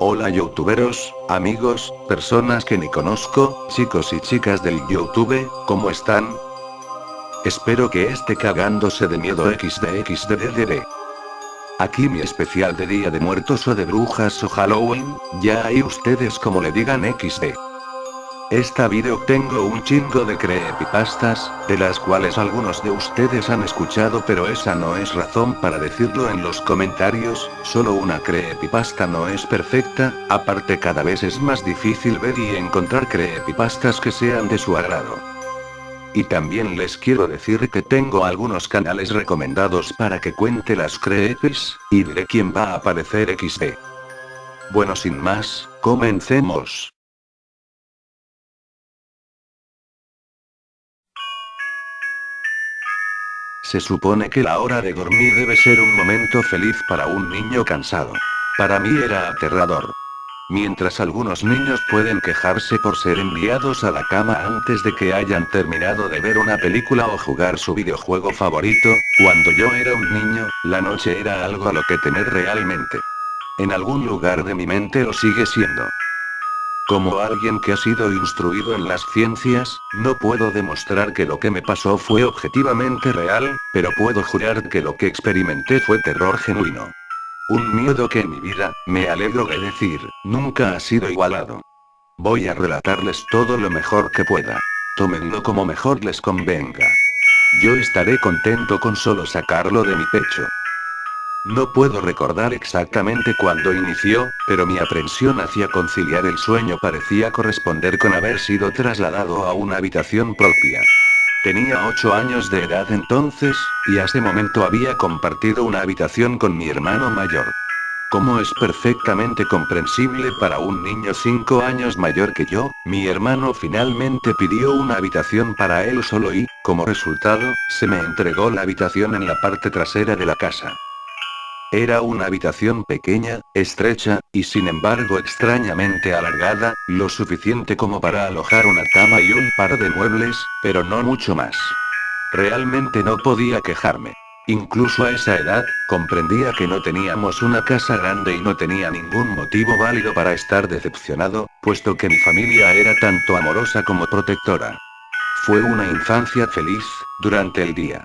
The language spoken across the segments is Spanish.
Hola youtuberos, amigos, personas que ni conozco, chicos y chicas del YouTube, ¿cómo están? Espero que esté cagándose de miedo XD. Aquí mi especial de Día de Muertos o de Brujas o Halloween, ya ahí ustedes como le digan XD. Esta video tengo un chingo de creepypastas, de las cuales algunos de ustedes han escuchado, pero esa no es razón para decirlo en los comentarios. Solo una creepypasta no es perfecta, aparte cada vez es más difícil ver y encontrar creepypastas que sean de su agrado. Y también les quiero decir que tengo algunos canales recomendados para que cuente las creepys, y diré quién va a aparecer XD. Bueno, sin más, comencemos. Se supone que la hora de dormir debe ser un momento feliz para un niño cansado. Para mí era aterrador. Mientras algunos niños pueden quejarse por ser enviados a la cama antes de que hayan terminado de ver una película o jugar su videojuego favorito, cuando yo era un niño, la noche era algo a lo que temer realmente. En algún lugar de mi mente lo sigue siendo. Como alguien que ha sido instruido en las ciencias, no puedo demostrar que lo que me pasó fue objetivamente real, pero puedo jurar que lo que experimenté fue terror genuino. Un miedo que en mi vida, me alegro de decir, nunca ha sido igualado. Voy a relatarles todo lo mejor que pueda. Tómenlo como mejor les convenga. Yo estaré contento con solo sacarlo de mi pecho. No puedo recordar exactamente cuándo inició, pero mi aprensión hacia conciliar el sueño parecía corresponder con haber sido trasladado a una habitación propia. Tenía 8 años de edad entonces, y a ese momento había compartido una habitación con mi hermano mayor. Como es perfectamente comprensible para un niño 5 años mayor que yo, mi hermano finalmente pidió una habitación para él solo y, como resultado, se me entregó la habitación en la parte trasera de la casa. Era una habitación pequeña, estrecha, y sin embargo extrañamente alargada, lo suficiente como para alojar una cama y un par de muebles, pero no mucho más. Realmente no podía quejarme. Incluso a esa edad, comprendía que no teníamos una casa grande y no tenía ningún motivo válido para estar decepcionado, puesto que mi familia era tanto amorosa como protectora. Fue una infancia feliz, durante el día.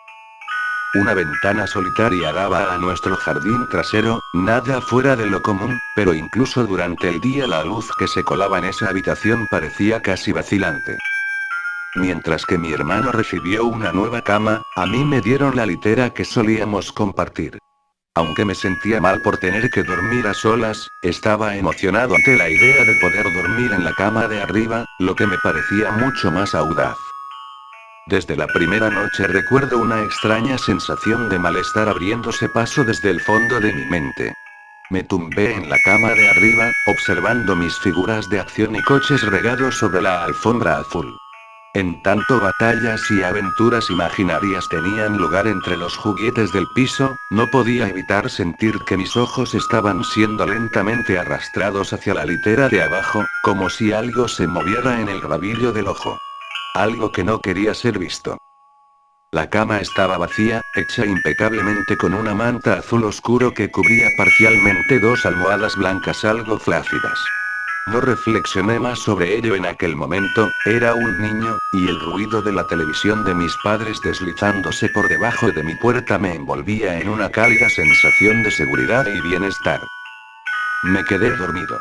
Una ventana solitaria daba a nuestro jardín trasero, nada fuera de lo común, pero incluso durante el día la luz que se colaba en esa habitación parecía casi vacilante. Mientras que mi hermano recibió una nueva cama, a mí me dieron la litera que solíamos compartir. Aunque me sentía mal por tener que dormir a solas, estaba emocionado ante la idea de poder dormir en la cama de arriba, lo que me parecía mucho más audaz. Desde la primera noche recuerdo una extraña sensación de malestar abriéndose paso desde el fondo de mi mente. Me tumbé en la cama de arriba, observando mis figuras de acción y coches regados sobre la alfombra azul. En tanto batallas y aventuras imaginarias tenían lugar entre los juguetes del piso, no podía evitar sentir que mis ojos estaban siendo lentamente arrastrados hacia la litera de abajo, como si algo se moviera en el rabillo del ojo. Algo que no quería ser visto. La cama estaba vacía, hecha impecablemente con una manta azul oscuro que cubría parcialmente dos almohadas blancas algo flácidas. No reflexioné más sobre ello en aquel momento, era un niño, y el ruido de la televisión de mis padres deslizándose por debajo de mi puerta me envolvía en una cálida sensación de seguridad y bienestar. Me quedé dormido.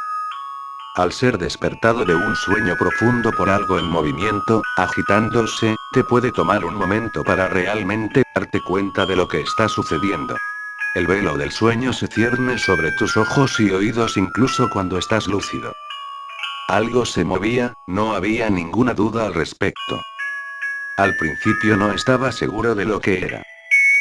Al ser despertado de un sueño profundo por algo en movimiento, agitándose, te puede tomar un momento para realmente darte cuenta de lo que está sucediendo. El velo del sueño se cierne sobre tus ojos y oídos incluso cuando estás lúcido. Algo se movía, no había ninguna duda al respecto. Al principio no estaba seguro de lo que era.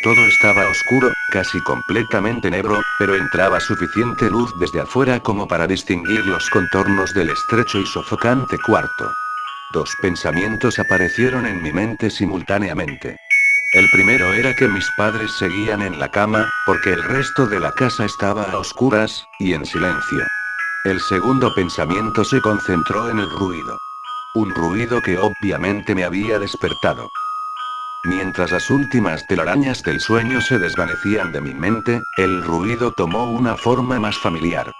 Todo estaba oscuro, casi completamente negro, pero entraba suficiente luz desde afuera como para distinguir los contornos del estrecho y sofocante cuarto. Dos pensamientos aparecieron en mi mente simultáneamente. El primero era que mis padres seguían en la cama, porque el resto de la casa estaba a oscuras, y en silencio. El segundo pensamiento se concentró en el ruido. Un ruido que obviamente me había despertado. Mientras las últimas telarañas del sueño se desvanecían de mi mente, el ruido tomó una forma más familiar.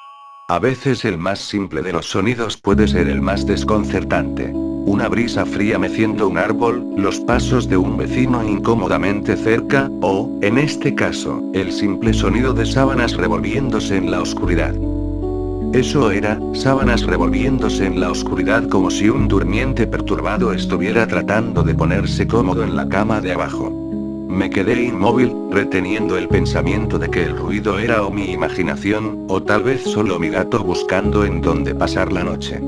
A veces el más simple de los sonidos puede ser el más desconcertante. Una brisa fría meciendo un árbol, los pasos de un vecino incómodamente cerca, o, en este caso, el simple sonido de sábanas revolviéndose en la oscuridad. Eso era, sábanas revolviéndose en la oscuridad como si un durmiente perturbado estuviera tratando de ponerse cómodo en la cama de abajo. Me quedé inmóvil, reteniendo el pensamiento de que el ruido era o mi imaginación, o tal vez solo mi gato buscando en dónde pasar la noche.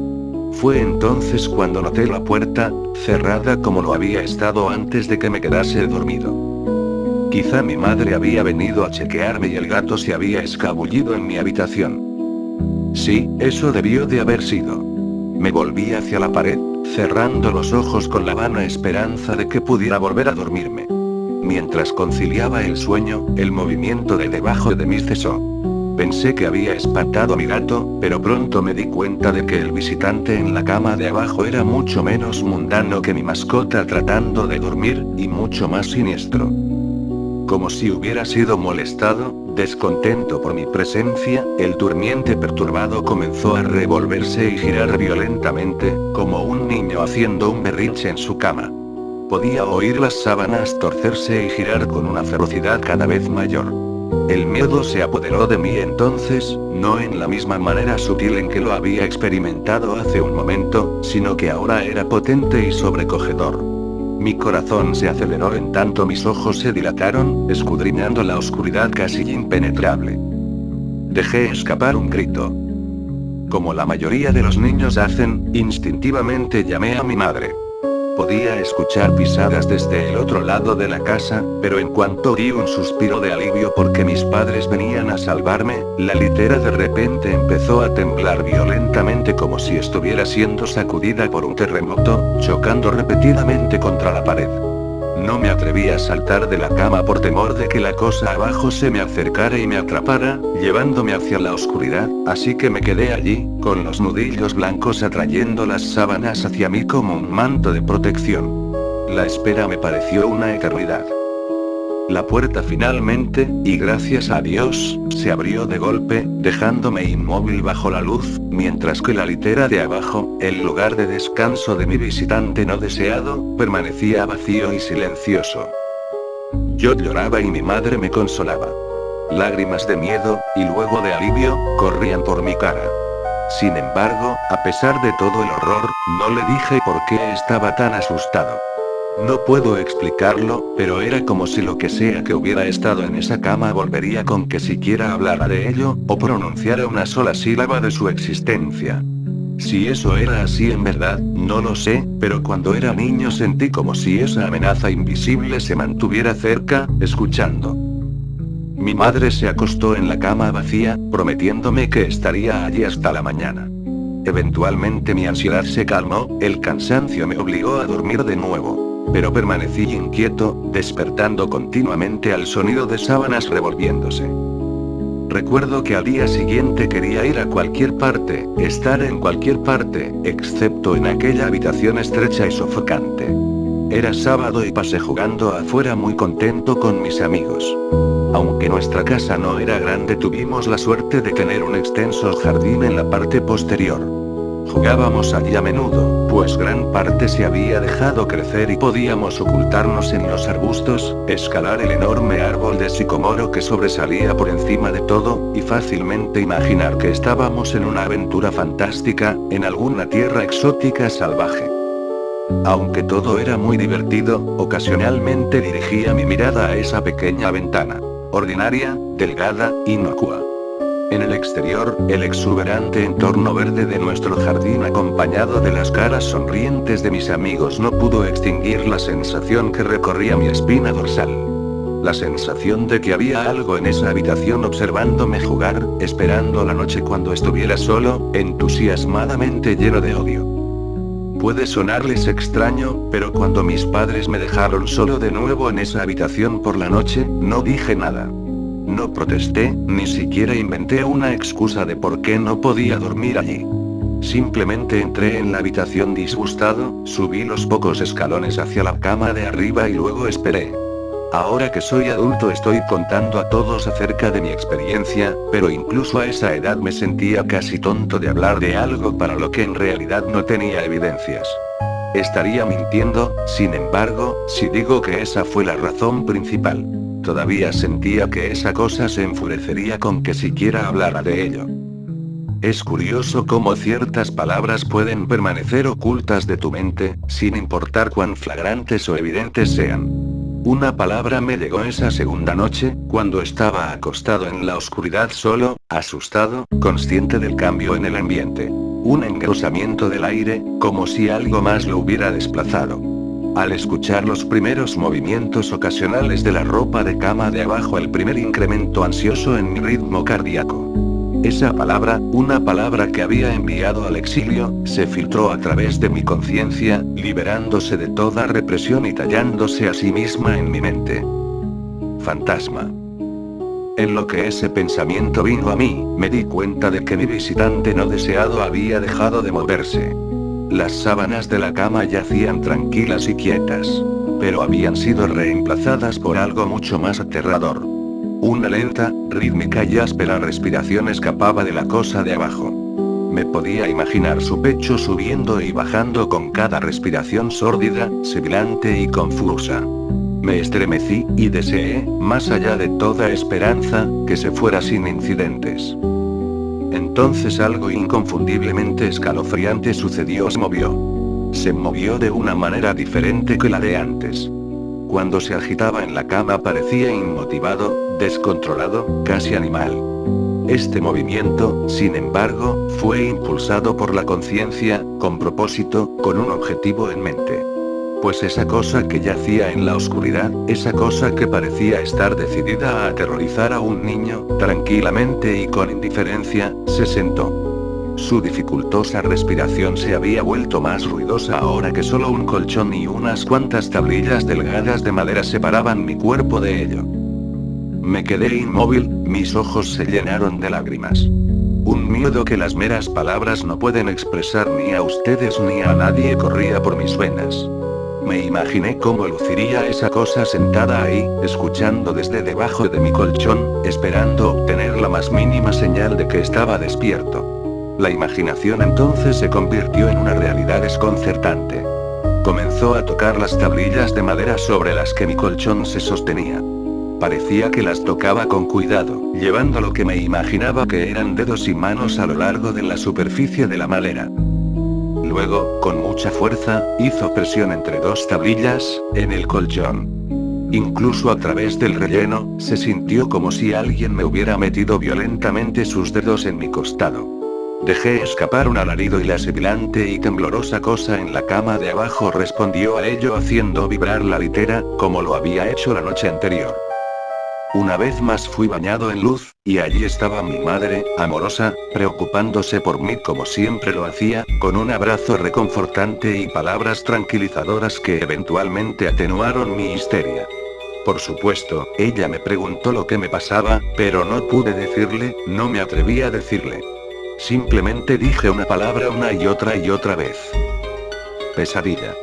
Fue entonces cuando noté la puerta, cerrada como lo había estado antes de que me quedase dormido. Quizá mi madre había venido a chequearme y el gato se había escabullido en mi habitación. Sí, eso debió de haber sido. Me volví hacia la pared, cerrando los ojos con la vana esperanza de que pudiera volver a dormirme. Mientras conciliaba el sueño, el movimiento de debajo de mí cesó. Pensé que había espantado a mi gato, pero pronto me di cuenta de que el visitante en la cama de abajo era mucho menos mundano que mi mascota tratando de dormir, y mucho más siniestro. Como si hubiera sido molestado, descontento por mi presencia, el durmiente perturbado comenzó a revolverse y girar violentamente, como un niño haciendo un berrinche en su cama. Podía oír las sábanas torcerse y girar con una ferocidad cada vez mayor. El miedo se apoderó de mí entonces, no en la misma manera sutil en que lo había experimentado hace un momento, sino que ahora era potente y sobrecogedor. Mi corazón se aceleró en tanto mis ojos se dilataron, escudriñando la oscuridad casi impenetrable. Dejé escapar un grito. Como la mayoría de los niños hacen, instintivamente llamé a mi madre. Podía escuchar pisadas desde el otro lado de la casa, pero en cuanto di un suspiro de alivio porque mis padres venían a salvarme, la litera de repente empezó a temblar violentamente como si estuviera siendo sacudida por un terremoto, chocando repetidamente contra la pared. No me atreví a saltar de la cama por temor de que la cosa abajo se me acercara y me atrapara, llevándome hacia la oscuridad, así que me quedé allí, con los nudillos blancos atrayendo las sábanas hacia mí como un manto de protección. La espera me pareció una eternidad. La puerta finalmente, y gracias a Dios, se abrió de golpe, dejándome inmóvil bajo la luz, mientras que la litera de abajo, el lugar de descanso de mi visitante no deseado, permanecía vacío y silencioso. Yo lloraba y mi madre me consolaba. Lágrimas de miedo, y luego de alivio, corrían por mi cara. Sin embargo, a pesar de todo el horror, no le dije por qué estaba tan asustado. No puedo explicarlo, pero era como si lo que sea que hubiera estado en esa cama volvería con que siquiera hablara de ello, o pronunciara una sola sílaba de su existencia. Si eso era así en verdad, no lo sé, pero cuando era niño sentí como si esa amenaza invisible se mantuviera cerca, escuchando. Mi madre se acostó en la cama vacía, prometiéndome que estaría allí hasta la mañana. Eventualmente mi ansiedad se calmó, el cansancio me obligó a dormir de nuevo. Pero permanecí inquieto, despertando continuamente al sonido de sábanas revolviéndose. Recuerdo que al día siguiente quería ir a cualquier parte, estar en cualquier parte, excepto en aquella habitación estrecha y sofocante. Era sábado y pasé jugando afuera muy contento con mis amigos. Aunque nuestra casa no era grande, tuvimos la suerte de tener un extenso jardín en la parte posterior. Jugábamos allí a menudo, pues gran parte se había dejado crecer y podíamos ocultarnos en los arbustos, escalar el enorme árbol de sicomoro que sobresalía por encima de todo, y fácilmente imaginar que estábamos en una aventura fantástica, en alguna tierra exótica salvaje. Aunque todo era muy divertido, ocasionalmente dirigía mi mirada a esa pequeña ventana, ordinaria, delgada, inocua. En el exterior, el exuberante entorno verde de nuestro jardín acompañado de las caras sonrientes de mis amigos no pudo extinguir la sensación que recorría mi espina dorsal. La sensación de que había algo en esa habitación observándome jugar, esperando la noche cuando estuviera solo, entusiasmadamente lleno de odio. Puede sonarles extraño, pero cuando mis padres me dejaron solo de nuevo en esa habitación por la noche, no dije nada. No protesté, ni siquiera inventé una excusa de por qué no podía dormir allí. Simplemente entré en la habitación disgustado, subí los pocos escalones hacia la cama de arriba y luego esperé. Ahora que soy adulto estoy contando a todos acerca de mi experiencia, pero incluso a esa edad me sentía casi tonto de hablar de algo para lo que en realidad no tenía evidencias. Estaría mintiendo, sin embargo, si digo que esa fue la razón principal. Todavía sentía que esa cosa se enfurecería con que siquiera hablara de ello. Es curioso cómo ciertas palabras pueden permanecer ocultas de tu mente, sin importar cuán flagrantes o evidentes sean. Una palabra me llegó esa segunda noche, cuando estaba acostado en la oscuridad solo, asustado, consciente del cambio en el ambiente. Un engrosamiento del aire, como si algo más lo hubiera desplazado. Al escuchar los primeros movimientos ocasionales de la ropa de cama de abajo, el primer incremento ansioso en mi ritmo cardíaco. Esa palabra, una palabra que había enviado al exilio, se filtró a través de mi conciencia, liberándose de toda represión y tallándose a sí misma en mi mente. Fantasma. En lo que ese pensamiento vino a mí, me di cuenta de que mi visitante no deseado había dejado de moverse. Las sábanas de la cama yacían tranquilas y quietas. Pero habían sido reemplazadas por algo mucho más aterrador. Una lenta, rítmica y áspera respiración escapaba de la cosa de abajo. Me podía imaginar su pecho subiendo y bajando con cada respiración sórdida, sibilante y confusa. Me estremecí, y deseé, más allá de toda esperanza, que se fuera sin incidentes. Entonces algo inconfundiblemente escalofriante sucedió. Se movió de una manera diferente que la de antes. Cuando se agitaba en la cama parecía inmotivado, descontrolado, casi animal. Este movimiento, sin embargo, fue impulsado por la conciencia, con propósito, con un objetivo en mente. Pues esa cosa que yacía en la oscuridad, esa cosa que parecía estar decidida a aterrorizar a un niño, tranquilamente y con indiferencia, se sentó. Su dificultosa respiración se había vuelto más ruidosa ahora que solo un colchón y unas cuantas tablillas delgadas de madera separaban mi cuerpo de ello. Me quedé inmóvil, mis ojos se llenaron de lágrimas. Un miedo que las meras palabras no pueden expresar ni a ustedes ni a nadie corría por mis venas. Me imaginé cómo luciría esa cosa sentada ahí, escuchando desde debajo de mi colchón, esperando obtener la más mínima señal de que estaba despierto. La imaginación entonces se convirtió en una realidad desconcertante. Comenzó a tocar las tablillas de madera sobre las que mi colchón se sostenía. Parecía que las tocaba con cuidado, llevando lo que me imaginaba que eran dedos y manos a lo largo de la superficie de la madera. Luego, con mucha fuerza, hizo presión entre dos tablillas, en el colchón. Incluso a través del relleno, se sintió como si alguien me hubiera metido violentamente sus dedos en mi costado. Dejé escapar un alarido y la sibilante y temblorosa cosa en la cama de abajo respondió a ello haciendo vibrar la litera, como lo había hecho la noche anterior. Una vez más fui bañado en luz, y allí estaba mi madre, amorosa, preocupándose por mí como siempre lo hacía, con un abrazo reconfortante y palabras tranquilizadoras que eventualmente atenuaron mi histeria. Por supuesto, ella me preguntó lo que me pasaba, pero no pude decirle, no me atreví a decirle. Simplemente dije una palabra una y otra vez. Pesadilla.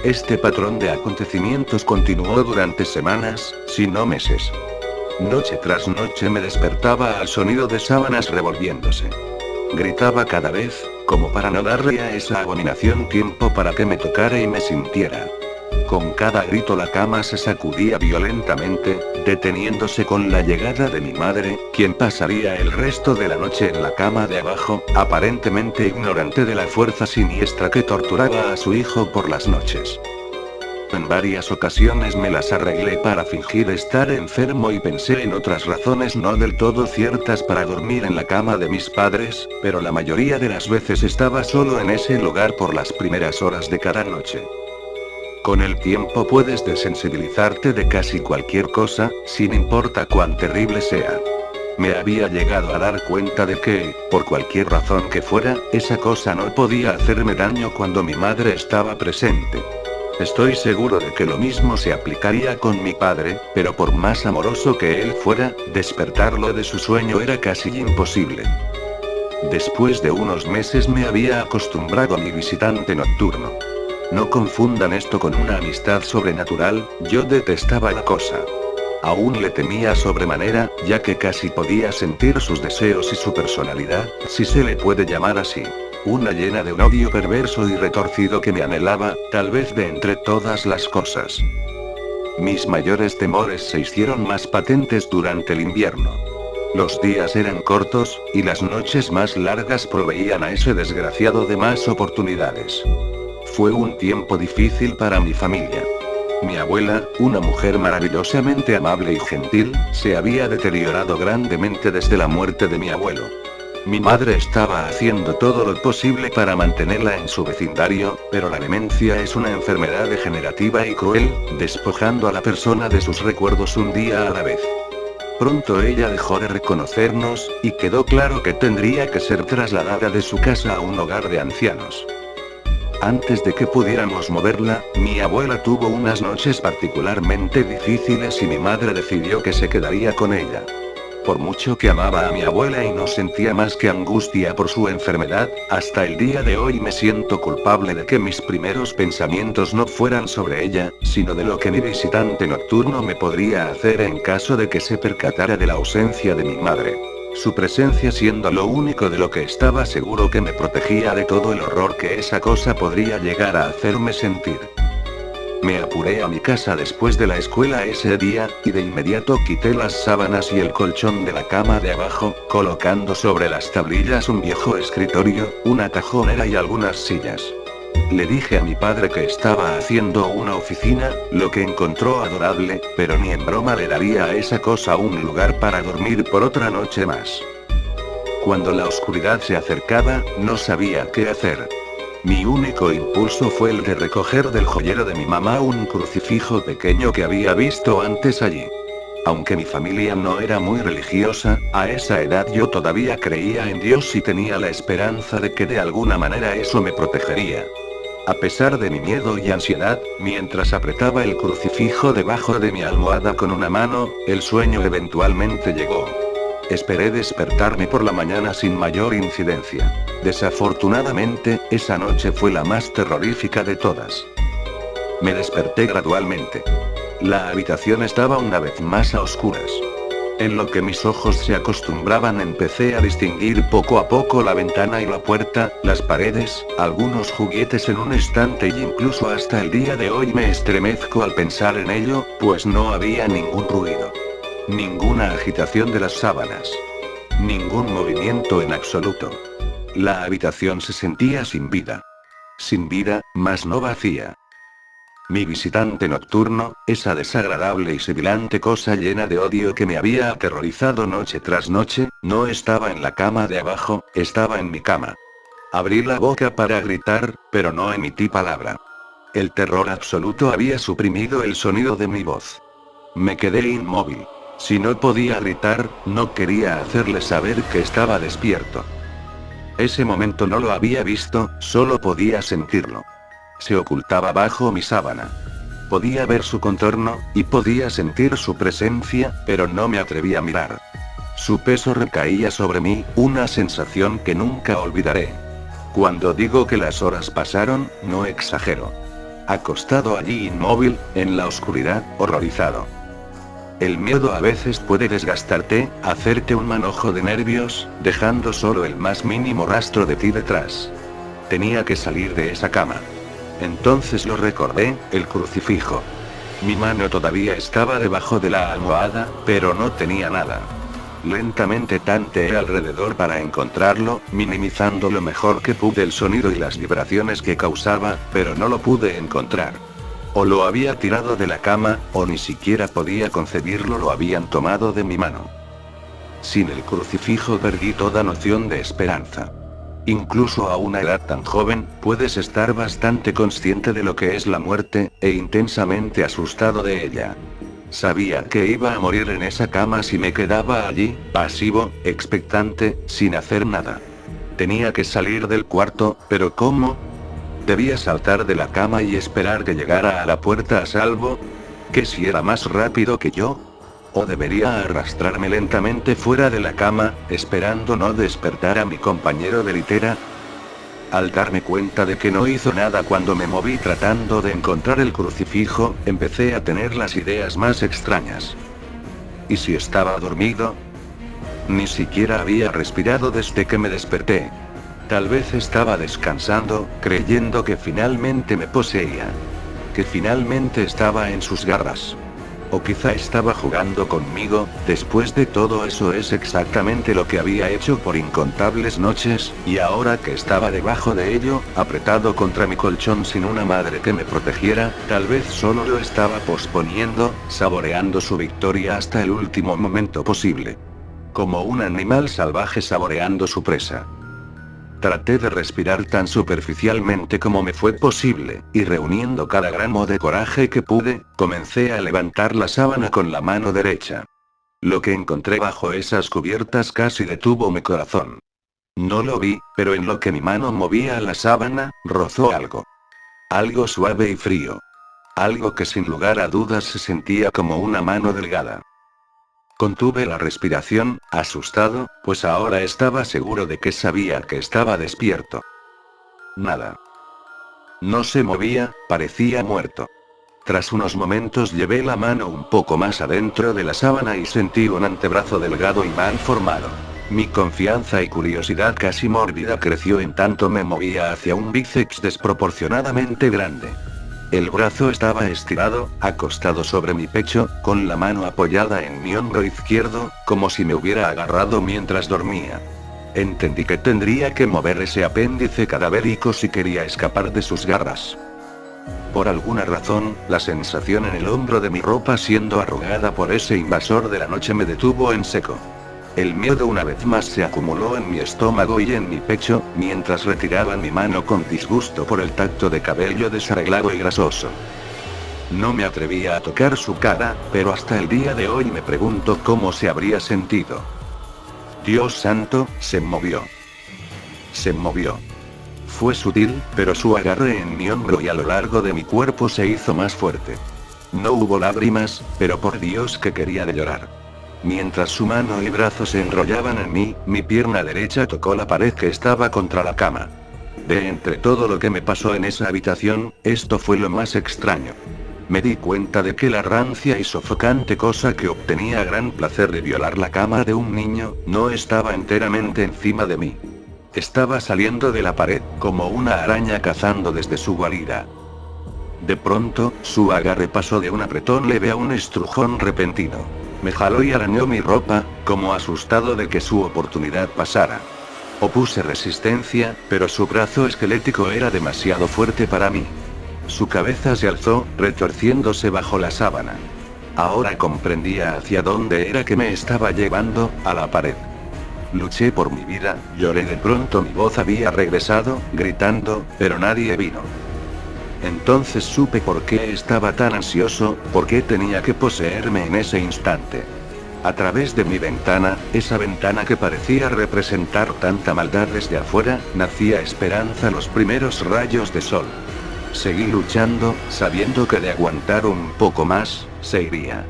Este patrón de acontecimientos continuó durante semanas, si no meses. Noche tras noche me despertaba al sonido de sábanas revolviéndose. Gritaba cada vez, como para no darle a esa abominación tiempo para que me tocara y me sintiera. Con cada grito la cama se sacudía violentamente, deteniéndose con la llegada de mi madre, quien pasaría el resto de la noche en la cama de abajo, aparentemente ignorante de la fuerza siniestra que torturaba a su hijo por las noches. En varias ocasiones me las arreglé para fingir estar enfermo y pensé en otras razones no del todo ciertas para dormir en la cama de mis padres, pero la mayoría de las veces estaba solo en ese lugar por las primeras horas de cada noche. Con el tiempo puedes desensibilizarte de casi cualquier cosa, sin importar cuán terrible sea. Me había llegado a dar cuenta de que, por cualquier razón que fuera, esa cosa no podía hacerme daño cuando mi madre estaba presente. Estoy seguro de que lo mismo se aplicaría con mi padre, pero por más amoroso que él fuera, despertarlo de su sueño era casi imposible. Después de unos meses me había acostumbrado a mi visitante nocturno. No confundan esto con una amistad sobrenatural, yo detestaba la cosa. Aún le temía sobremanera, ya que casi podía sentir sus deseos y su personalidad, si se le puede llamar así. Una llena de un odio perverso y retorcido que me anhelaba, tal vez de entre todas las cosas. Mis mayores temores se hicieron más patentes durante el invierno. Los días eran cortos, y las noches más largas proveían a ese desgraciado de más oportunidades. Fue un tiempo difícil para mi familia. Mi abuela, una mujer maravillosamente amable y gentil, se había deteriorado grandemente desde la muerte de mi abuelo. Mi madre estaba haciendo todo lo posible para mantenerla en su vecindario, pero la demencia es una enfermedad degenerativa y cruel, despojando a la persona de sus recuerdos un día a la vez. Pronto ella dejó de reconocernos, y quedó claro que tendría que ser trasladada de su casa a un hogar de ancianos. Antes de que pudiéramos moverla, mi abuela tuvo unas noches particularmente difíciles y mi madre decidió que se quedaría con ella. Por mucho que amaba a mi abuela y no sentía más que angustia por su enfermedad, hasta el día de hoy me siento culpable de que mis primeros pensamientos no fueran sobre ella, sino de lo que mi visitante nocturno me podría hacer en caso de que se percatara de la ausencia de mi madre. Su presencia siendo lo único de lo que estaba seguro que me protegía de todo el horror que esa cosa podría llegar a hacerme sentir. Me apuré a mi casa después de la escuela ese día, y de inmediato quité las sábanas y el colchón de la cama de abajo, colocando sobre las tablillas un viejo escritorio, una cajonera y algunas sillas. Le dije a mi padre que estaba haciendo una oficina, lo que encontró adorable, pero ni en broma le daría a esa cosa un lugar para dormir por otra noche más. Cuando la oscuridad se acercaba, no sabía qué hacer. Mi único impulso fue el de recoger del joyero de mi mamá un crucifijo pequeño que había visto antes allí. Aunque mi familia no era muy religiosa, a esa edad yo todavía creía en Dios y tenía la esperanza de que de alguna manera eso me protegería. A pesar de mi miedo y ansiedad, mientras apretaba el crucifijo debajo de mi almohada con una mano, el sueño eventualmente llegó. Esperé despertarme por la mañana sin mayor incidencia. Desafortunadamente, esa noche fue la más terrorífica de todas. Me desperté gradualmente. La habitación estaba una vez más a oscuras. En lo que mis ojos se acostumbraban empecé a distinguir poco a poco la ventana y la puerta, las paredes, algunos juguetes en un estante y incluso hasta el día de hoy me estremezco al pensar en ello, pues no había ningún ruido. Ninguna agitación de las sábanas. Ningún movimiento en absoluto. La habitación se sentía sin vida. Sin vida, mas no vacía. Mi visitante nocturno, esa desagradable y sibilante cosa llena de odio que me había aterrorizado noche tras noche, no estaba en la cama de abajo, estaba en mi cama. Abrí la boca para gritar, pero no emití palabra. El terror absoluto había suprimido el sonido de mi voz. Me quedé inmóvil. Si no podía gritar, no quería hacerle saber que estaba despierto. Ese momento no lo había visto, solo podía sentirlo. Se ocultaba bajo mi sábana. Podía ver su contorno, y podía sentir su presencia, pero no me atreví a mirar. Su peso recaía sobre mí, una sensación que nunca olvidaré. Cuando digo que las horas pasaron, no exagero. Acostado allí inmóvil, en la oscuridad, horrorizado. El miedo a veces puede desgastarte, hacerte un manojo de nervios, dejando solo el más mínimo rastro de ti detrás. Tenía que salir de esa cama. Entonces lo recordé, el crucifijo. Mi mano todavía estaba debajo de la almohada, pero no tenía nada. Lentamente tanteé alrededor para encontrarlo, minimizando lo mejor que pude el sonido y las vibraciones que causaba, pero no lo pude encontrar. O lo había tirado de la cama, o ni siquiera podía concebirlo, lo habían tomado de mi mano. Sin el crucifijo perdí toda noción de esperanza. Incluso a una edad tan joven, puedes estar bastante consciente de lo que es la muerte, e intensamente asustado de ella. Sabía que iba a morir en esa cama si me quedaba allí, pasivo, expectante, sin hacer nada. Tenía que salir del cuarto, pero ¿cómo? ¿Debía saltar de la cama y esperar que llegara a la puerta a salvo? ¿Que si era más rápido que yo? ¿O debería arrastrarme lentamente fuera de la cama, esperando no despertar a mi compañero de litera? Al darme cuenta de que no hizo nada cuando me moví tratando de encontrar el crucifijo, empecé a tener las ideas más extrañas. ¿Y si estaba dormido? Ni siquiera había respirado desde que me desperté. Tal vez estaba descansando, creyendo que finalmente me poseía. Que finalmente estaba en sus garras. O quizá estaba jugando conmigo. Después de todo, eso es exactamente lo que había hecho por incontables noches, y ahora que estaba debajo de ello, apretado contra mi colchón sin una madre que me protegiera, tal vez solo lo estaba posponiendo, saboreando su victoria hasta el último momento posible. Como un animal salvaje saboreando su presa. Traté de respirar tan superficialmente como me fue posible, y reuniendo cada gramo de coraje que pude, comencé a levantar la sábana con la mano derecha. Lo que encontré bajo esas cubiertas casi detuvo mi corazón. No lo vi, pero en lo que mi mano movía la sábana, rozó algo. Algo suave y frío. Algo que sin lugar a dudas se sentía como una mano delgada. Contuve la respiración, asustado, pues ahora estaba seguro de que sabía que estaba despierto. Nada. No se movía, parecía muerto. Tras unos momentos llevé la mano un poco más adentro de la sábana y sentí un antebrazo delgado y mal formado. Mi confianza y curiosidad casi mórbida creció en tanto me movía hacia un bíceps desproporcionadamente grande. El brazo estaba estirado, acostado sobre mi pecho, con la mano apoyada en mi hombro izquierdo, como si me hubiera agarrado mientras dormía. Entendí que tendría que mover ese apéndice cadavérico si quería escapar de sus garras. Por alguna razón, la sensación en el hombro de mi ropa siendo arrugada por ese invasor de la noche me detuvo en seco. El miedo una vez más se acumuló en mi estómago y en mi pecho, mientras retiraba mi mano con disgusto por el tacto de cabello desarreglado y grasoso. No me atrevía a tocar su cara, pero hasta el día de hoy me pregunto cómo se habría sentido. Dios santo, se movió. Se movió. Fue sutil, pero su agarre en mi hombro y a lo largo de mi cuerpo se hizo más fuerte. No hubo lágrimas, pero por Dios que quería de llorar. Mientras su mano y brazo se enrollaban en mí, mi pierna derecha tocó la pared que estaba contra la cama. De entre todo lo que me pasó en esa habitación, esto fue lo más extraño. Me di cuenta de que la rancia y sofocante cosa que obtenía gran placer de violar la cama de un niño, no estaba enteramente encima de mí. Estaba saliendo de la pared, como una araña cazando desde su guarida. De pronto, su agarre pasó de un apretón leve a un estrujón repentino. Me jaló y arañó mi ropa, como asustado de que su oportunidad pasara. Opuse resistencia, pero su brazo esquelético era demasiado fuerte para mí. Su cabeza se alzó, retorciéndose bajo la sábana. Ahora comprendía hacia dónde era que me estaba llevando, a la pared. Luché por mi vida, lloré de pronto mi voz había regresado, gritando, pero nadie vino. Entonces supe por qué estaba tan ansioso, por qué tenía que poseerme en ese instante. A través de mi ventana, esa ventana que parecía representar tanta maldad desde afuera, nacía esperanza los primeros rayos de sol. Seguí luchando, sabiendo que de aguantar un poco más, se iría.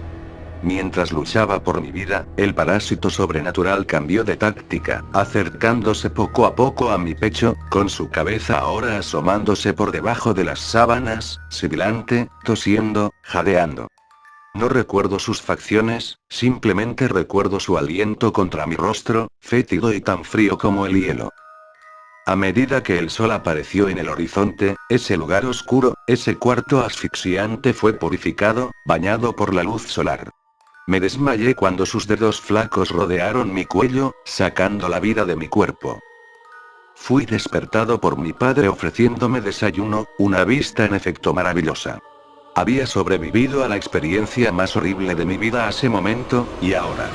Mientras luchaba por mi vida, el parásito sobrenatural cambió de táctica, acercándose poco a poco a mi pecho, con su cabeza ahora asomándose por debajo de las sábanas, sibilante, tosiendo, jadeando. No recuerdo sus facciones, simplemente recuerdo su aliento contra mi rostro, fétido y tan frío como el hielo. A medida que el sol apareció en el horizonte, ese lugar oscuro, ese cuarto asfixiante fue purificado, bañado por la luz solar. Me desmayé cuando sus dedos flacos rodearon mi cuello, sacando la vida de mi cuerpo. Fui despertado por mi padre ofreciéndome desayuno, una vista en efecto maravillosa. Había sobrevivido a la experiencia más horrible de mi vida a ese momento, y ahora.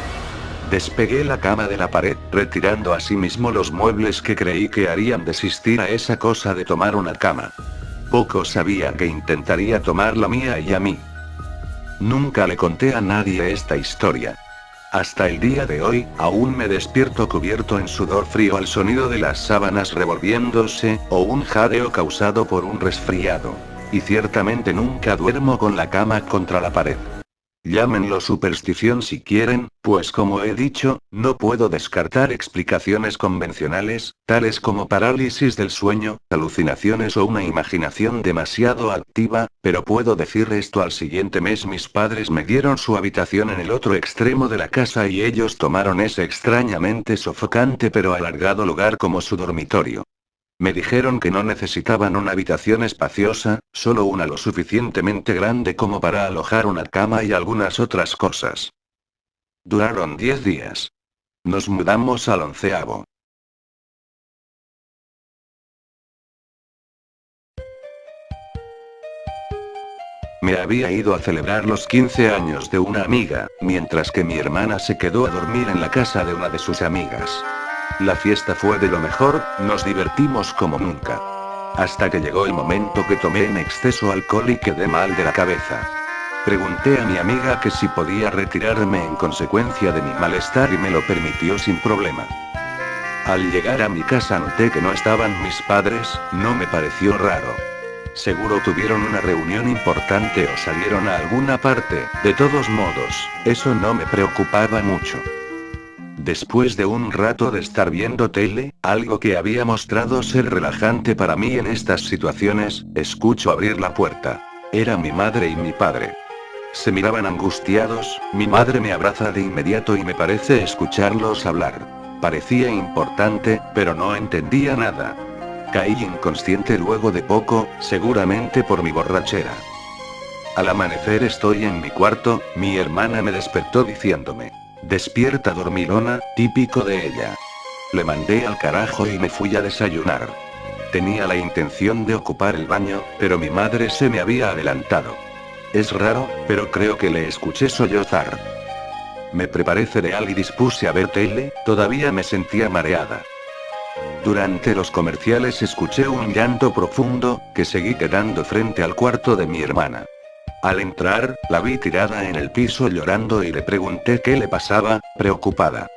Despegué la cama de la pared, retirando asimismo los muebles que creí que harían desistir a esa cosa de tomar una cama. Poco sabía que intentaría tomar la mía y a mí. Nunca le conté a nadie esta historia. Hasta el día de hoy, aún me despierto cubierto en sudor frío al sonido de las sábanas revolviéndose, o un jadeo causado por un resfriado. Y ciertamente nunca duermo con la cama contra la pared. Llámenlo superstición si quieren, pues como he dicho, no puedo descartar explicaciones convencionales, tales como parálisis del sueño, alucinaciones o una imaginación demasiado activa, pero puedo decir esto: al siguiente mes mis padres me dieron su habitación en el otro extremo de la casa y ellos tomaron ese extrañamente sofocante pero alargado lugar como su dormitorio. Me dijeron que no necesitaban una habitación espaciosa, solo una lo suficientemente grande como para alojar una cama y algunas otras cosas. Duraron 10 días. Nos mudamos al 11º. Me había ido a celebrar los 15 años de una amiga, mientras que mi hermana se quedó a dormir en la casa de una de sus amigas. La fiesta fue de lo mejor, nos divertimos como nunca. Hasta que llegó el momento que tomé en exceso alcohol y quedé mal de la cabeza. Pregunté a mi amiga que si podía retirarme en consecuencia de mi malestar y me lo permitió sin problema. Al llegar a mi casa noté que no estaban mis padres, no me pareció raro. Seguro tuvieron una reunión importante o salieron a alguna parte, de todos modos, eso no me preocupaba mucho. Después de un rato de estar viendo tele, algo que había mostrado ser relajante para mí en estas situaciones, escucho abrir la puerta. Era mi madre y mi padre. Se miraban angustiados, mi madre me abraza de inmediato y me parece escucharlos hablar. Parecía importante, pero no entendía nada. Caí inconsciente luego de poco, seguramente por mi borrachera. Al amanecer estoy en mi cuarto, mi hermana me despertó diciéndome: "Despierta dormilona", típico de ella. Le mandé al carajo y me fui a desayunar. Tenía la intención de ocupar el baño, pero mi madre se me había adelantado. Es raro, pero creo que le escuché sollozar. Me preparé cereal y dispuse a ver tele, todavía me sentía mareada. Durante los comerciales escuché un llanto profundo, que seguí quedando frente al cuarto de mi hermana. Al entrar, la vi tirada en el piso llorando y le pregunté qué le pasaba, preocupada.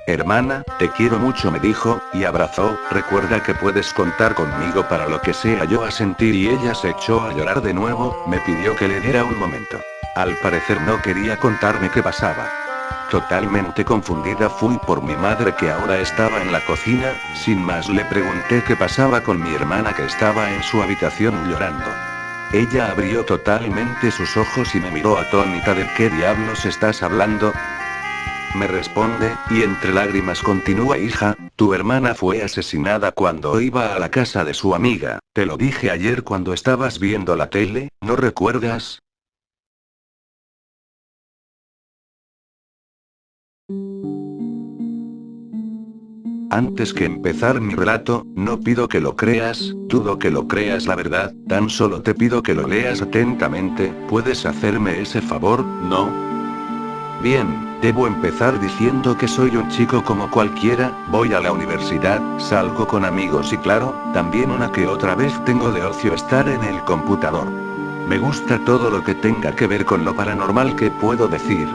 "Hermana, te quiero mucho", me dijo, y abrazó. "Recuerda que puedes contar conmigo para lo que sea". Yo asentí y ella se echó a llorar de nuevo, me pidió que le diera un momento. Al parecer no quería contarme qué pasaba. Totalmente confundida fui por mi madre que ahora estaba en la cocina, sin más le pregunté qué pasaba con mi hermana que estaba en su habitación llorando. Ella abrió totalmente sus ojos y me miró atónita. ¿De qué diablos estás hablando?, me responde, y entre lágrimas continúa: "Hija, tu hermana fue asesinada cuando iba a la casa de su amiga, te lo dije ayer cuando estabas viendo la tele, ¿no recuerdas?". Antes que empezar mi relato, no pido que lo creas, dudo que lo creas la verdad, tan solo te pido que lo leas atentamente. ¿Puedes hacerme ese favor, no? Bien, debo empezar diciendo que soy un chico como cualquiera, voy a la universidad, salgo con amigos y claro, también una que otra vez tengo de ocio estar en el computador. Me gusta todo lo que tenga que ver con lo paranormal. ¿Qué puedo decir?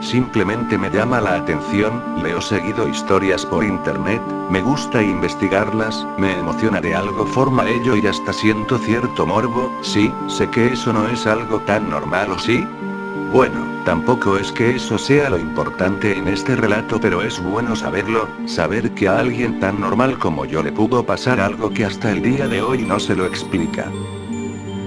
Simplemente me llama la atención, leo seguido historias por internet, me gusta investigarlas, me emociona de algo forma ello y hasta siento cierto morbo. Sí, sé que eso no es algo tan normal, ¿o sí? Bueno, tampoco es que eso sea lo importante en este relato, pero es bueno saberlo, saber que a alguien tan normal como yo le pudo pasar algo que hasta el día de hoy no se lo explica.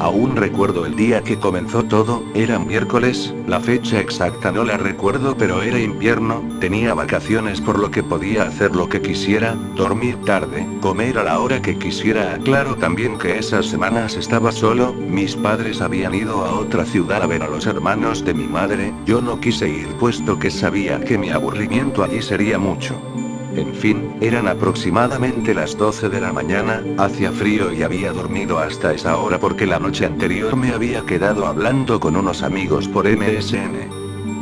Aún recuerdo el día que comenzó todo, era miércoles, la fecha exacta no la recuerdo, pero era invierno, tenía vacaciones por lo que podía hacer lo que quisiera, dormir tarde, comer a la hora que quisiera. Aclaro también que esas semanas estaba solo, mis padres habían ido a otra ciudad a ver a los hermanos de mi madre, yo no quise ir puesto que sabía que mi aburrimiento allí sería mucho. En fin, eran aproximadamente las 12 de la mañana, hacía frío y había dormido hasta esa hora porque la noche anterior me había quedado hablando con unos amigos por MSN.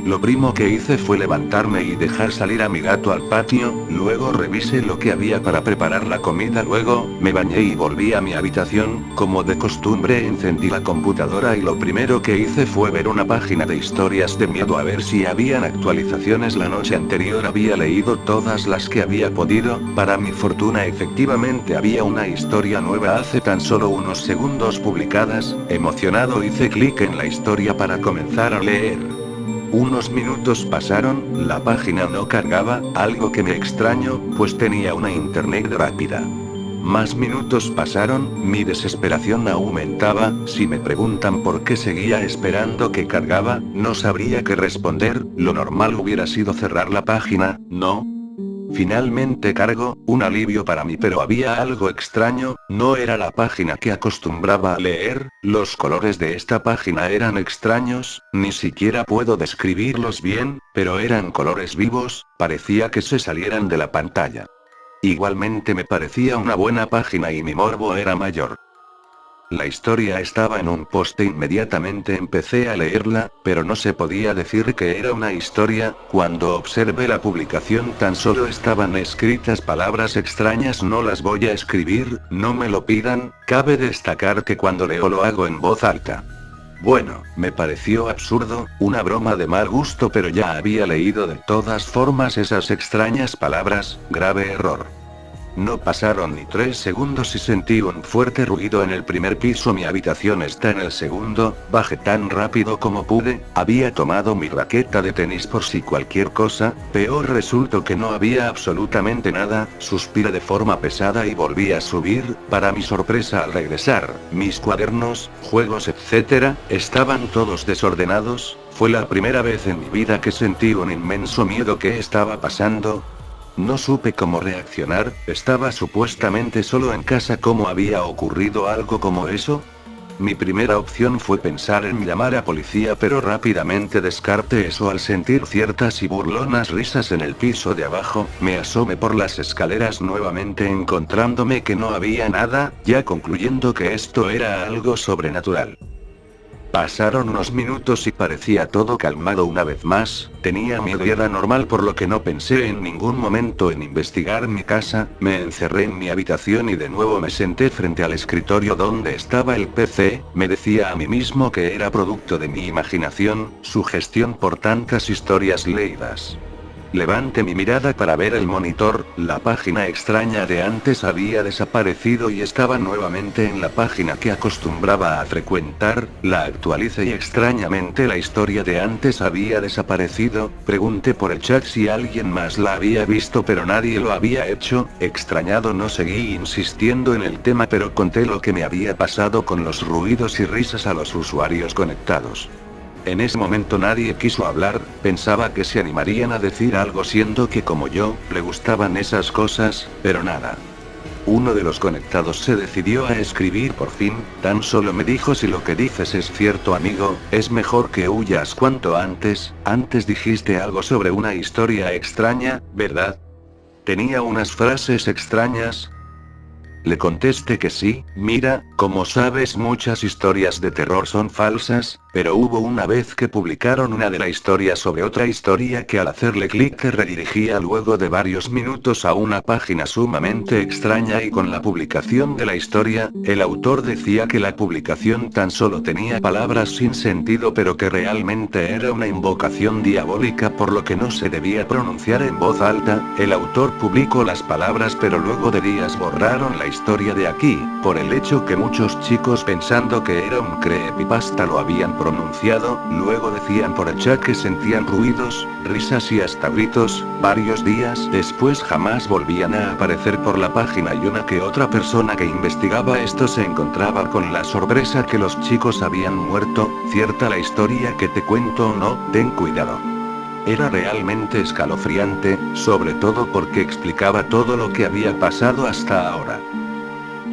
Lo primo que hice fue levantarme y dejar salir a mi gato al patio, luego revisé lo que había para preparar la comida, luego, me bañé y volví a mi habitación, como de costumbre encendí la computadora y lo primero que hice fue ver una página de historias de miedo a ver si habían actualizaciones. La noche anterior había leído todas las que había podido, para mi fortuna efectivamente había una historia nueva hace tan solo unos segundos publicadas, emocionado hice clic en la historia para comenzar a leer. Unos minutos pasaron, la página no cargaba, algo que me extrañó, pues tenía una internet rápida. Más minutos pasaron, mi desesperación aumentaba, si me preguntan por qué seguía esperando que cargaba, no sabría qué responder, lo normal hubiera sido cerrar la página, ¿no? Finalmente cargó, un alivio para mí, pero había algo extraño, no era la página que acostumbraba a leer, los colores de esta página eran extraños, ni siquiera puedo describirlos bien, pero eran colores vivos, parecía que se salieran de la pantalla. Igualmente me parecía una buena página y mi morbo era mayor. La historia estaba en un post e inmediatamente empecé a leerla, pero no se podía decir que era una historia, cuando observé la publicación tan solo estaban escritas palabras extrañas. No las voy a escribir, no me lo pidan, cabe destacar que cuando leo lo hago en voz alta. Bueno, me pareció absurdo, una broma de mal gusto, pero ya había leído de todas formas esas extrañas palabras, grave error. No pasaron ni 3 segundos y sentí un fuerte ruido en el primer piso. Mi habitación está en el segundo, bajé tan rápido como pude, había tomado mi raqueta de tenis por si cualquier cosa, peor resultó que no había absolutamente nada, suspiré de forma pesada y volví a subir, para mi sorpresa al regresar, mis cuadernos, juegos etc., estaban todos desordenados, fue la primera vez en mi vida que sentí un inmenso miedo. ¿Qué estaba pasando? No supe cómo reaccionar, estaba supuestamente solo en casa. ¿Cómo había ocurrido algo como eso? Mi primera opción fue pensar en llamar a policía, pero rápidamente descarté eso al sentir ciertas y burlonas risas en el piso de abajo. Me asomé por las escaleras nuevamente encontrándome que no había nada, ya concluyendo que esto era algo sobrenatural. Pasaron unos minutos y parecía todo calmado una vez más, tenía miedo y era normal, por lo que no pensé en ningún momento en investigar mi casa, me encerré en mi habitación y de nuevo me senté frente al escritorio donde estaba el PC, me decía a mí mismo que era producto de mi imaginación, sugestión por tantas historias leídas. Levanté mi mirada para ver el monitor, la página extraña de antes había desaparecido y estaba nuevamente en la página que acostumbraba a frecuentar, la actualicé y extrañamente la historia de antes había desaparecido, pregunté por el chat si alguien más la había visto pero nadie lo había hecho, extrañado no seguí insistiendo en el tema pero conté lo que me había pasado con los ruidos y risas a los usuarios conectados. En ese momento nadie quiso hablar, pensaba que se animarían a decir algo siendo que como yo, le gustaban esas cosas, pero nada. Uno de los conectados se decidió a escribir por fin, tan solo me dijo: si lo que dices es cierto amigo, es mejor que huyas cuanto antes, antes dijiste algo sobre una historia extraña, ¿verdad? Tenía unas frases extrañas. Le contesté que sí, mira, como sabes muchas historias de terror son falsas, pero hubo una vez que publicaron una de la historia sobre otra historia que al hacerle clic te redirigía luego de varios minutos a una página sumamente extraña y con la publicación de la historia, el autor decía que la publicación tan solo tenía palabras sin sentido pero que realmente era una invocación diabólica por lo que no se debía pronunciar en voz alta, el autor publicó las palabras pero luego de días borraron la historia de aquí, por el hecho que muchos chicos pensando que era un creepypasta lo habían pronunciado, luego decían por el chat que sentían ruidos, risas y hasta gritos, varios días después jamás volvían a aparecer por la página y una que otra persona que investigaba esto se encontraba con la sorpresa que los chicos habían muerto, cierta la historia que te cuento o no, ten cuidado. Era realmente escalofriante, sobre todo porque explicaba todo lo que había pasado hasta ahora.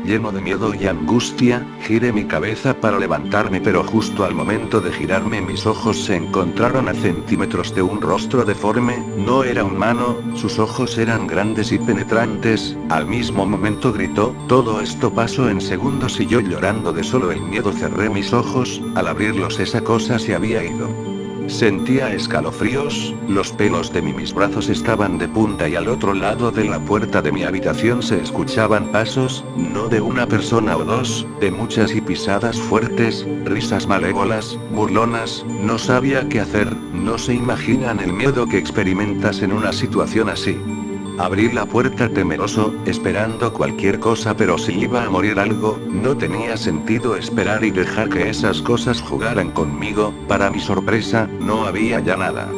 Lleno de miedo y angustia, giré mi cabeza para levantarme pero justo al momento de girarme mis ojos se encontraron a centímetros de un rostro deforme, no era humano, sus ojos eran grandes y penetrantes, al mismo momento gritó, todo esto pasó en segundos y yo llorando de solo el miedo cerré mis ojos, al abrirlos esa cosa se había ido. Sentía escalofríos, los pelos de mis brazos estaban de punta y al otro lado de la puerta de mi habitación se escuchaban pasos, no de una persona o dos, de muchas y pisadas fuertes, risas malévolas, burlonas, no sabía qué hacer, no se imaginan el miedo que experimentas en una situación así. Abrí la puerta temeroso, esperando cualquier cosa, pero si iba a morir algo, no tenía sentido esperar y dejar que esas cosas jugaran conmigo. Para mi sorpresa, no había ya nada.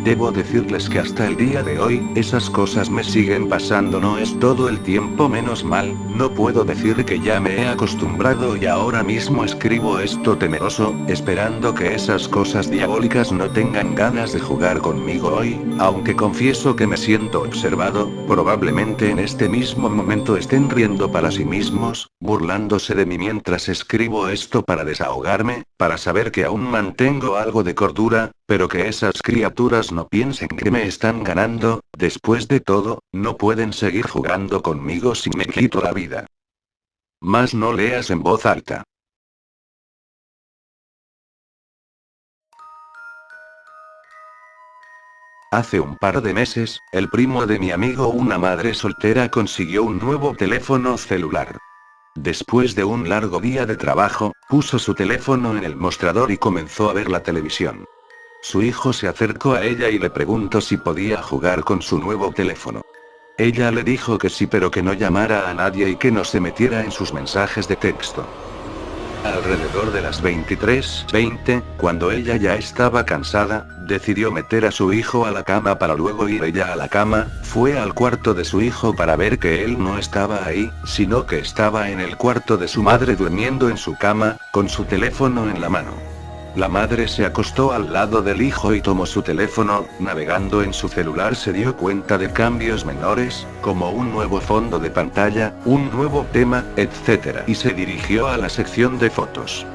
Debo decirles que hasta el día de hoy, esas cosas me siguen pasando. No es todo el tiempo, menos mal. No puedo decir que ya me he acostumbrado y ahora mismo escribo esto temeroso, esperando que esas cosas diabólicas no tengan ganas de jugar conmigo hoy, aunque confieso que me siento observado. Probablemente en este mismo momento estén riendo para sí mismos, burlándose de mí mientras escribo esto para desahogarme, para saber que aún mantengo algo de cordura, pero que esas criaturas no piensen que me están ganando. Después de todo, no pueden seguir jugando conmigo si me quito la vida. Más no leas en voz alta. Hace un par de meses, el primo de mi amigo, una madre soltera, consiguió un nuevo teléfono celular. Después de un largo día de trabajo, puso su teléfono en el mostrador y comenzó a ver la televisión. Su hijo se acercó a ella y le preguntó si podía jugar con su nuevo teléfono. Ella le dijo que sí, pero que no llamara a nadie y que no se metiera en sus mensajes de texto. Alrededor de las 23:20, cuando ella ya estaba cansada, decidió meter a su hijo a la cama para luego ir ella a la cama. Fue al cuarto de su hijo para ver que él no estaba ahí, sino que estaba en el cuarto de su madre durmiendo en su cama, con su teléfono en la mano. La madre se acostó al lado del hijo y tomó su teléfono. Navegando en su celular se dio cuenta de cambios menores, como un nuevo fondo de pantalla, un nuevo tema, etc. Y se dirigió a la sección de fotos.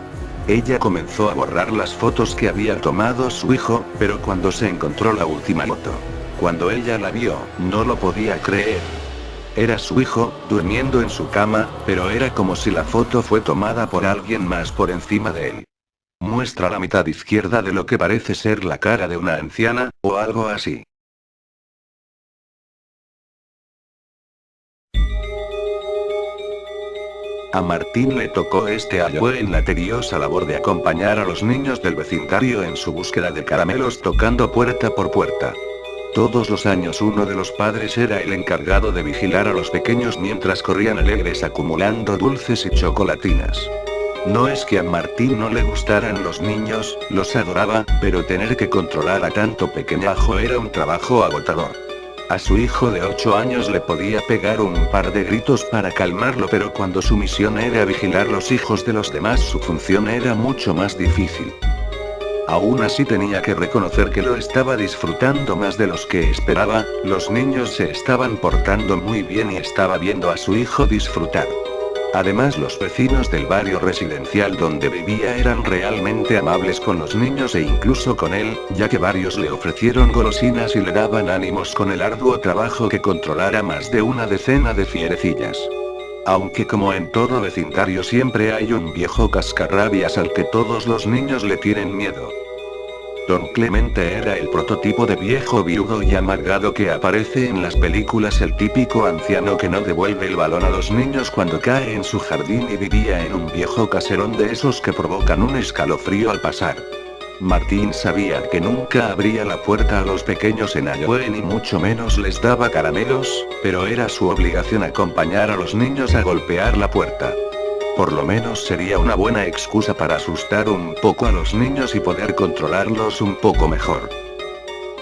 Ella comenzó a borrar las fotos que había tomado su hijo, pero cuando se encontró la última foto, cuando ella la vio, no lo podía creer. Era su hijo, durmiendo en su cama, pero era como si la foto fue tomada por alguien más por encima de él. Muestra la mitad izquierda de lo que parece ser la cara de una anciana, o algo así. A Martín le tocó este año en la tediosa labor de acompañar a los niños del vecindario en su búsqueda de caramelos, tocando puerta por puerta. Todos los años uno de los padres era el encargado de vigilar a los pequeños mientras corrían alegres acumulando dulces y chocolatinas. No es que a Martín no le gustaran los niños, los adoraba, pero tener que controlar a tanto pequeñajo era un trabajo agotador. A su hijo de 8 años le podía pegar un par de gritos para calmarlo, pero cuando su misión era vigilar los hijos de los demás, su función era mucho más difícil. Aún así tenía que reconocer que lo estaba disfrutando más de los que esperaba. Los niños se estaban portando muy bien y estaba viendo a su hijo disfrutar. Además, los vecinos del barrio residencial donde vivía eran realmente amables con los niños e incluso con él, ya que varios le ofrecieron golosinas y le daban ánimos con el arduo trabajo que controlara más de una decena de fierecillas. Aunque como en todo vecindario siempre hay un viejo cascarrabias al que todos los niños le tienen miedo. Don Clemente era el prototipo de viejo viudo y amargado que aparece en las películas, el típico anciano que no devuelve el balón a los niños cuando cae en su jardín, y vivía en un viejo caserón de esos que provocan un escalofrío al pasar. Martín sabía que nunca abría la puerta a los pequeños en Halloween y mucho menos les daba caramelos, pero era su obligación acompañar a los niños a golpear la puerta. Por lo menos sería una buena excusa para asustar un poco a los niños y poder controlarlos un poco mejor.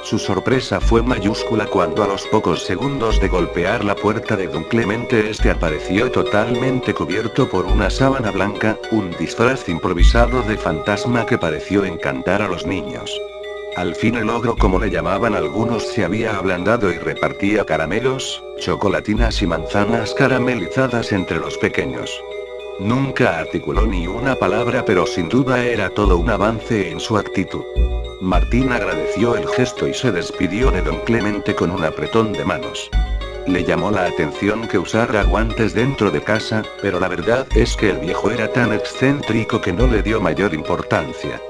Su sorpresa fue mayúscula cuando a los pocos segundos de golpear la puerta de Don Clemente, este apareció totalmente cubierto por una sábana blanca, un disfraz improvisado de fantasma que pareció encantar a los niños. Al fin el ogro, como le llamaban algunos, se había ablandado y repartía caramelos, chocolatinas y manzanas caramelizadas entre los pequeños. Nunca articuló ni una palabra, pero sin duda era todo un avance en su actitud. Martín agradeció el gesto y se despidió de Don Clemente con un apretón de manos. Le llamó la atención que usara guantes dentro de casa, pero la verdad es que el viejo era tan excéntrico que no le dio mayor importancia.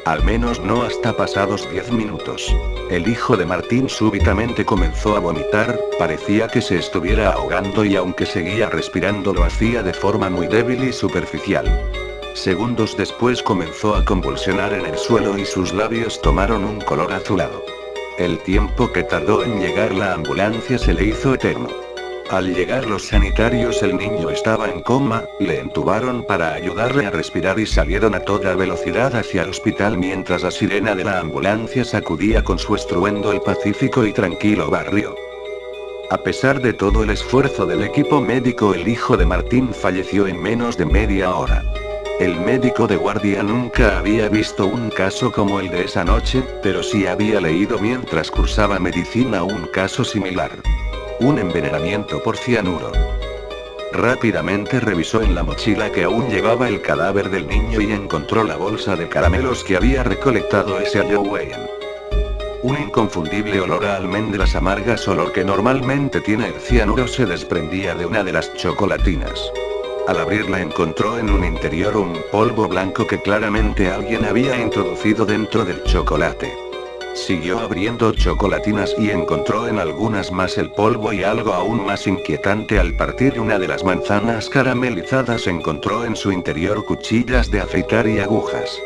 Al menos no hasta pasados 10 minutos. El hijo de Martín súbitamente comenzó a vomitar, parecía que se estuviera ahogando y aunque seguía respirando lo hacía de forma muy débil y superficial. Segundos después comenzó a convulsionar en el suelo y sus labios tomaron un color azulado. El tiempo que tardó en llegar la ambulancia se le hizo eterno. Al llegar los sanitarios el niño estaba en coma, le entubaron para ayudarle a respirar y salieron a toda velocidad hacia el hospital mientras la sirena de la ambulancia sacudía con su estruendo el pacífico y tranquilo barrio. A pesar de todo el esfuerzo del equipo médico, el hijo de Martín falleció en menos de media hora. El médico de guardia nunca había visto un caso como el de esa noche, pero sí había leído mientras cursaba medicina un caso similar. Un envenenamiento por cianuro. Rápidamente revisó en la mochila que aún llevaba el cadáver del niño y encontró la bolsa de caramelos que había recolectado ese Halloween. Un inconfundible olor a almendras amargas, olor que normalmente tiene el cianuro, se desprendía de una de las chocolatinas. Al abrirla encontró en un interior un polvo blanco que claramente alguien había introducido dentro del chocolate. Siguió abriendo chocolatinas y encontró en algunas más el polvo y algo aún más inquietante: al partir una de las manzanas caramelizadas encontró en su interior cuchillas de afeitar y agujas.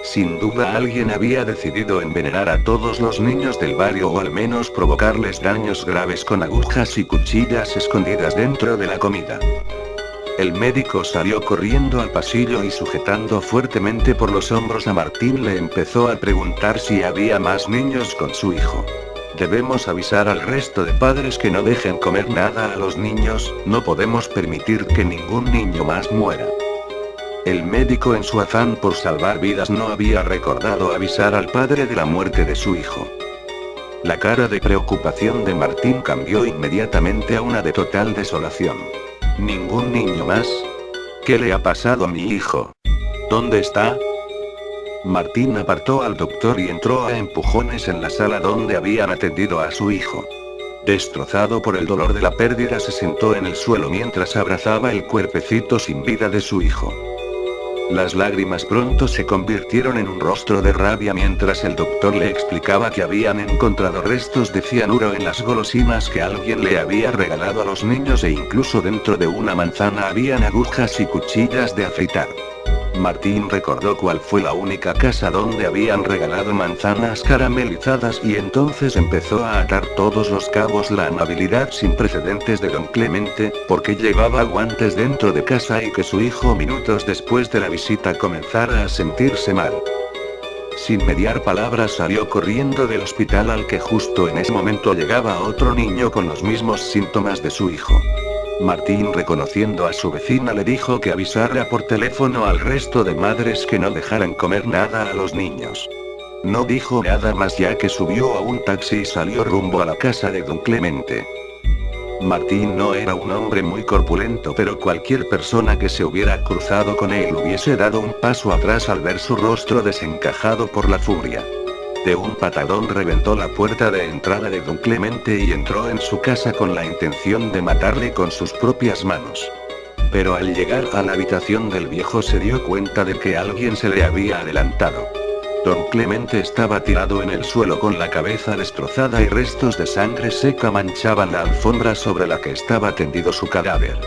Sin duda alguien había decidido envenenar a todos los niños del barrio, o al menos provocarles daños graves con agujas y cuchillas escondidas dentro de la comida. El médico salió corriendo al pasillo y sujetando fuertemente por los hombros a Martín le empezó a preguntar si había más niños con su hijo. Debemos avisar al resto de padres que no dejen comer nada a los niños, no podemos permitir que ningún niño más muera. El médico, en su afán por salvar vidas, no había recordado avisar al padre de la muerte de su hijo. La cara de preocupación de Martín cambió inmediatamente a una de total desolación. ¿Ningún niño más? ¿Qué le ha pasado a mi hijo? ¿Dónde está? Martín apartó al doctor y entró a empujones en la sala donde habían atendido a su hijo. Destrozado por el dolor de la pérdida, se sentó en el suelo mientras abrazaba el cuerpecito sin vida de su hijo. Las lágrimas pronto se convirtieron en un rostro de rabia mientras el doctor le explicaba que habían encontrado restos de cianuro en las golosinas que alguien le había regalado a los niños, e incluso dentro de una manzana habían agujas y cuchillas de afeitar. Martín recordó cuál fue la única casa donde habían regalado manzanas caramelizadas y entonces empezó a atar todos los cabos. La amabilidad sin precedentes de don Clemente, porque llevaba guantes dentro de casa, y que su hijo minutos después de la visita comenzara a sentirse mal. Sin mediar palabras salió corriendo del hospital, al que justo en ese momento llegaba otro niño con los mismos síntomas de su hijo. Martín, reconociendo a su vecina, le dijo que avisara por teléfono al resto de madres que no dejaran comer nada a los niños. No dijo nada más, ya que subió a un taxi y salió rumbo a la casa de don Clemente. Martín no era un hombre muy corpulento, pero cualquier persona que se hubiera cruzado con él hubiese dado un paso atrás al ver su rostro desencajado por la furia. De un patadón reventó la puerta de entrada de don Clemente y entró en su casa con la intención de matarle con sus propias manos. Pero al llegar a la habitación del viejo se dio cuenta de que alguien se le había adelantado. Don Clemente estaba tirado en el suelo con la cabeza destrozada y restos de sangre seca manchaban la alfombra sobre la que estaba tendido su cadáver.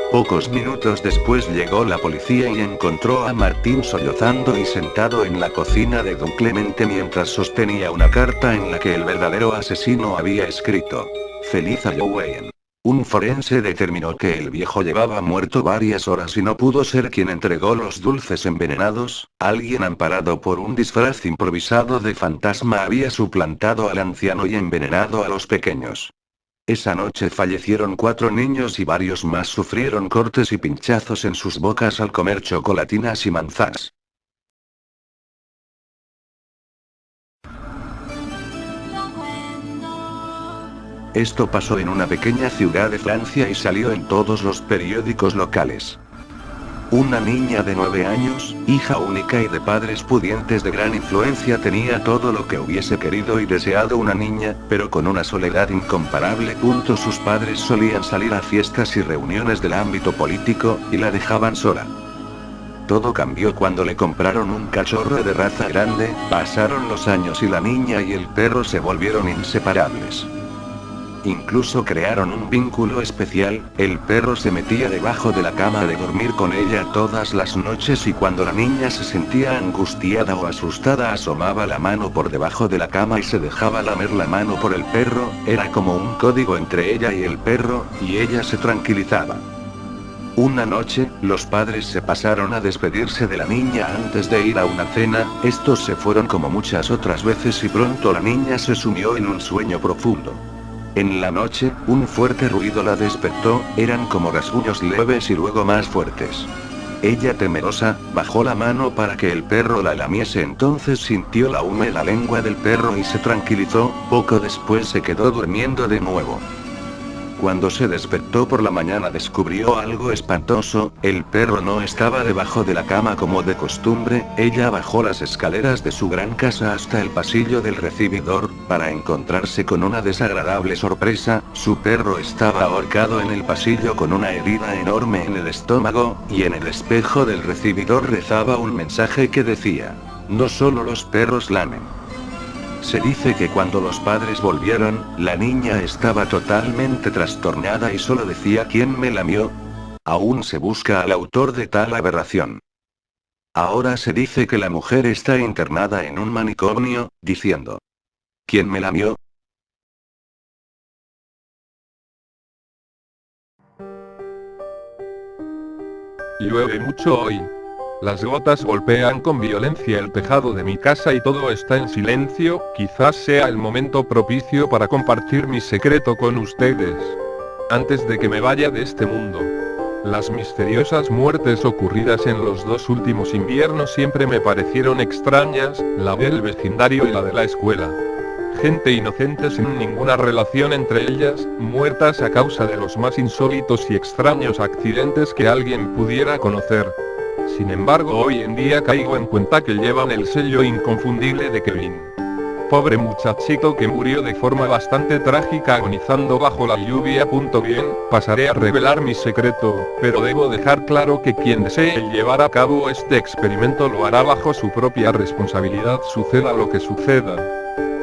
Pocos minutos después llegó la policía y encontró a Martín sollozando y sentado en la cocina de don Clemente mientras sostenía una carta en la que el verdadero asesino había escrito: "Feliz Halloween". Un forense determinó que el viejo llevaba muerto varias horas y no pudo ser quien entregó los dulces envenenados. Alguien, amparado por un disfraz improvisado de fantasma, había suplantado al anciano y envenenado a los pequeños. Esa noche fallecieron 4 niños y varios más sufrieron cortes y pinchazos en sus bocas al comer chocolatinas y manzanas. Esto pasó en una pequeña ciudad de Francia y salió en todos los periódicos locales. Una niña de 9 años, hija única y de padres pudientes de gran influencia, tenía todo lo que hubiese querido y deseado una niña, pero con una soledad incomparable. Sus padres solían salir a fiestas y reuniones del ámbito político, y la dejaban sola. Todo cambió cuando le compraron un cachorro de raza grande. Pasaron los años y la niña y el perro se volvieron inseparables. incluso crearon un vínculo especial. El perro se metía debajo de la cama de dormir con ella todas las noches y cuando la niña se sentía angustiada o asustada asomaba la mano por debajo de la cama y se dejaba lamer la mano por el perro. Era como un código entre ella y el perro, y ella se tranquilizaba. Una noche, los padres se pasaron a despedirse de la niña antes de ir a una cena. Estos se fueron como muchas otras veces y pronto la niña se sumió en un sueño profundo. En la noche, un fuerte ruido la despertó, eran como rasguños leves y luego más fuertes. Ella, temerosa, bajó la mano para que el perro la lamiese, entonces sintió la húmeda lengua del perro y se tranquilizó. Poco después se quedó durmiendo de nuevo. Cuando se despertó por la mañana descubrió algo espantoso, el perro no estaba debajo de la cama como de costumbre. Ella bajó las escaleras de su gran casa hasta el pasillo del recibidor, para encontrarse con una desagradable sorpresa. Su perro estaba ahorcado en el pasillo con una herida enorme en el estómago, y en el espejo del recibidor rezaba un mensaje que decía: "No solo los perros lamen". Se dice que cuando los padres volvieron, la niña estaba totalmente trastornada y solo decía: "¿Quién me lamió?". Aún se busca al autor de tal aberración. Ahora se dice que la mujer está internada en un manicomio, diciendo: "¿Quién me lamió?". Llueve mucho hoy. Las gotas golpean con violencia el tejado de mi casa y todo está en silencio. Quizás sea el momento propicio para compartir mi secreto con ustedes. Antes de que me vaya de este mundo. Las misteriosas muertes ocurridas en los 2 últimos inviernos siempre me parecieron extrañas, la del vecindario y la de la escuela. Gente inocente sin ninguna relación entre ellas, muertas a causa de los más insólitos y extraños accidentes que alguien pudiera conocer. Sin embargo, hoy en día caigo en cuenta que llevan el sello inconfundible de Kevin. Pobre muchachito que murió de forma bastante trágica agonizando bajo la lluvia. Bien, pasaré a revelar mi secreto, pero debo dejar claro que quien desee llevar a cabo este experimento lo hará bajo su propia responsabilidad, suceda lo que suceda.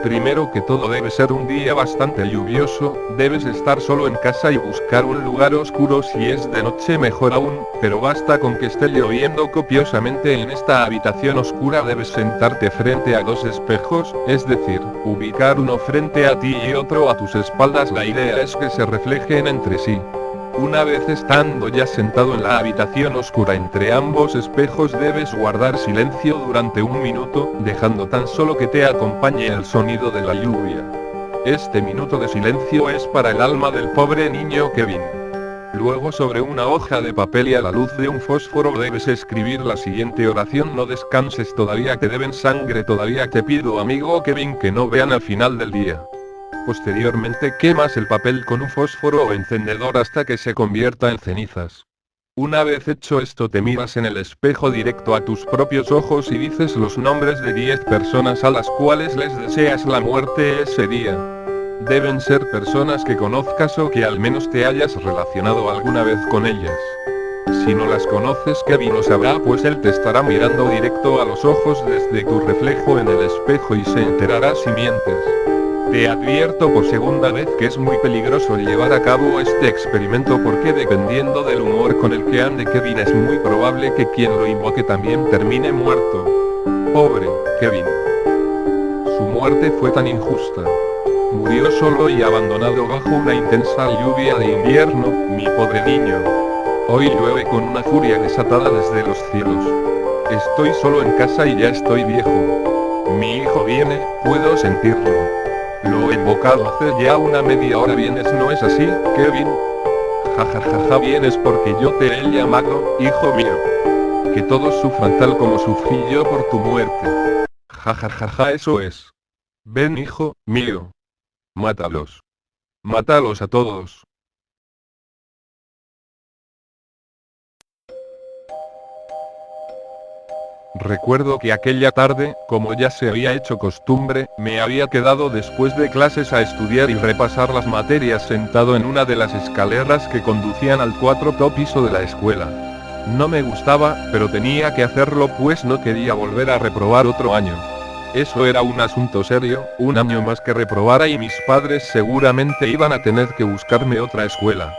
Primero que todo debe ser un día bastante lluvioso, debes estar solo en casa y buscar un lugar oscuro, si es de noche mejor aún, pero basta con que esté lloviendo copiosamente. En esta habitación oscura debes sentarte frente a 2 espejos, es decir, ubicar uno frente a ti y otro a tus espaldas. La idea es que se reflejen entre sí. Una vez estando ya sentado en la habitación oscura entre ambos espejos debes guardar silencio durante 1 minuto, dejando tan solo que te acompañe el sonido de la lluvia. Este minuto de silencio es para el alma del pobre niño Kevin. Luego sobre una hoja de papel y a la luz de un fósforo debes escribir la siguiente oración: "No descanses todavía, te deben sangre todavía, te pido amigo Kevin que no vean al final del día". Posteriormente quemas el papel con un fósforo o encendedor hasta que se convierta en cenizas. Una vez hecho esto te miras en el espejo directo a tus propios ojos y dices los nombres de 10 personas a las cuales les deseas la muerte ese día. Deben ser personas que conozcas o que al menos te hayas relacionado alguna vez con ellas. Si no las conoces, Kevin lo sabrá, pues él te estará mirando directo a los ojos desde tu reflejo en el espejo y se enterará si mientes. Te advierto por segunda vez que es muy peligroso llevar a cabo este experimento, porque dependiendo del humor con el que ande Kevin es muy probable que quien lo invoque también termine muerto. Pobre Kevin. Su muerte fue tan injusta. Murió solo y abandonado bajo una intensa lluvia de invierno, mi pobre niño. Hoy llueve con una furia desatada desde los cielos. Estoy solo en casa y ya estoy viejo. Mi hijo viene, puedo sentirlo. Lo he invocado hace ya una media hora. ¿Vienes, no es así, Kevin? Jajajaja, vienes porque yo te he llamado, hijo mío. Que todos sufran tal como sufrí yo por tu muerte. Jajajaja, eso es. Ven, hijo mío. Mátalos. Mátalos a todos. Recuerdo que aquella tarde, como ya se había hecho costumbre, me había quedado después de clases a estudiar y repasar las materias sentado en una de las escaleras que conducían al 4º piso de la escuela. No me gustaba, pero tenía que hacerlo pues no quería volver a reprobar otro año. Eso era un asunto serio, un año más que reprobara y mis padres seguramente iban a tener que buscarme otra escuela.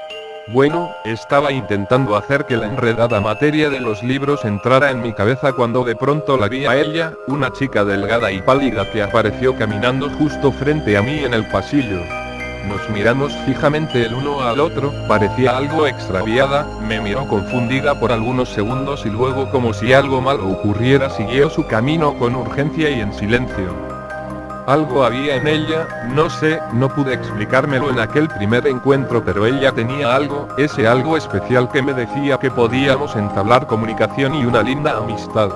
Bueno, estaba intentando hacer que la enredada materia de los libros entrara en mi cabeza cuando de pronto la vi a ella, una chica delgada y pálida que apareció caminando justo frente a mí en el pasillo. Nos miramos fijamente el uno al otro, parecía algo extraviada, me miró confundida por algunos segundos y luego como si algo malo ocurriera siguió su camino con urgencia y en silencio. Algo había en ella, no sé, no pude explicármelo en aquel primer encuentro, pero ella tenía algo, ese algo especial que me decía que podíamos entablar comunicación y una linda amistad.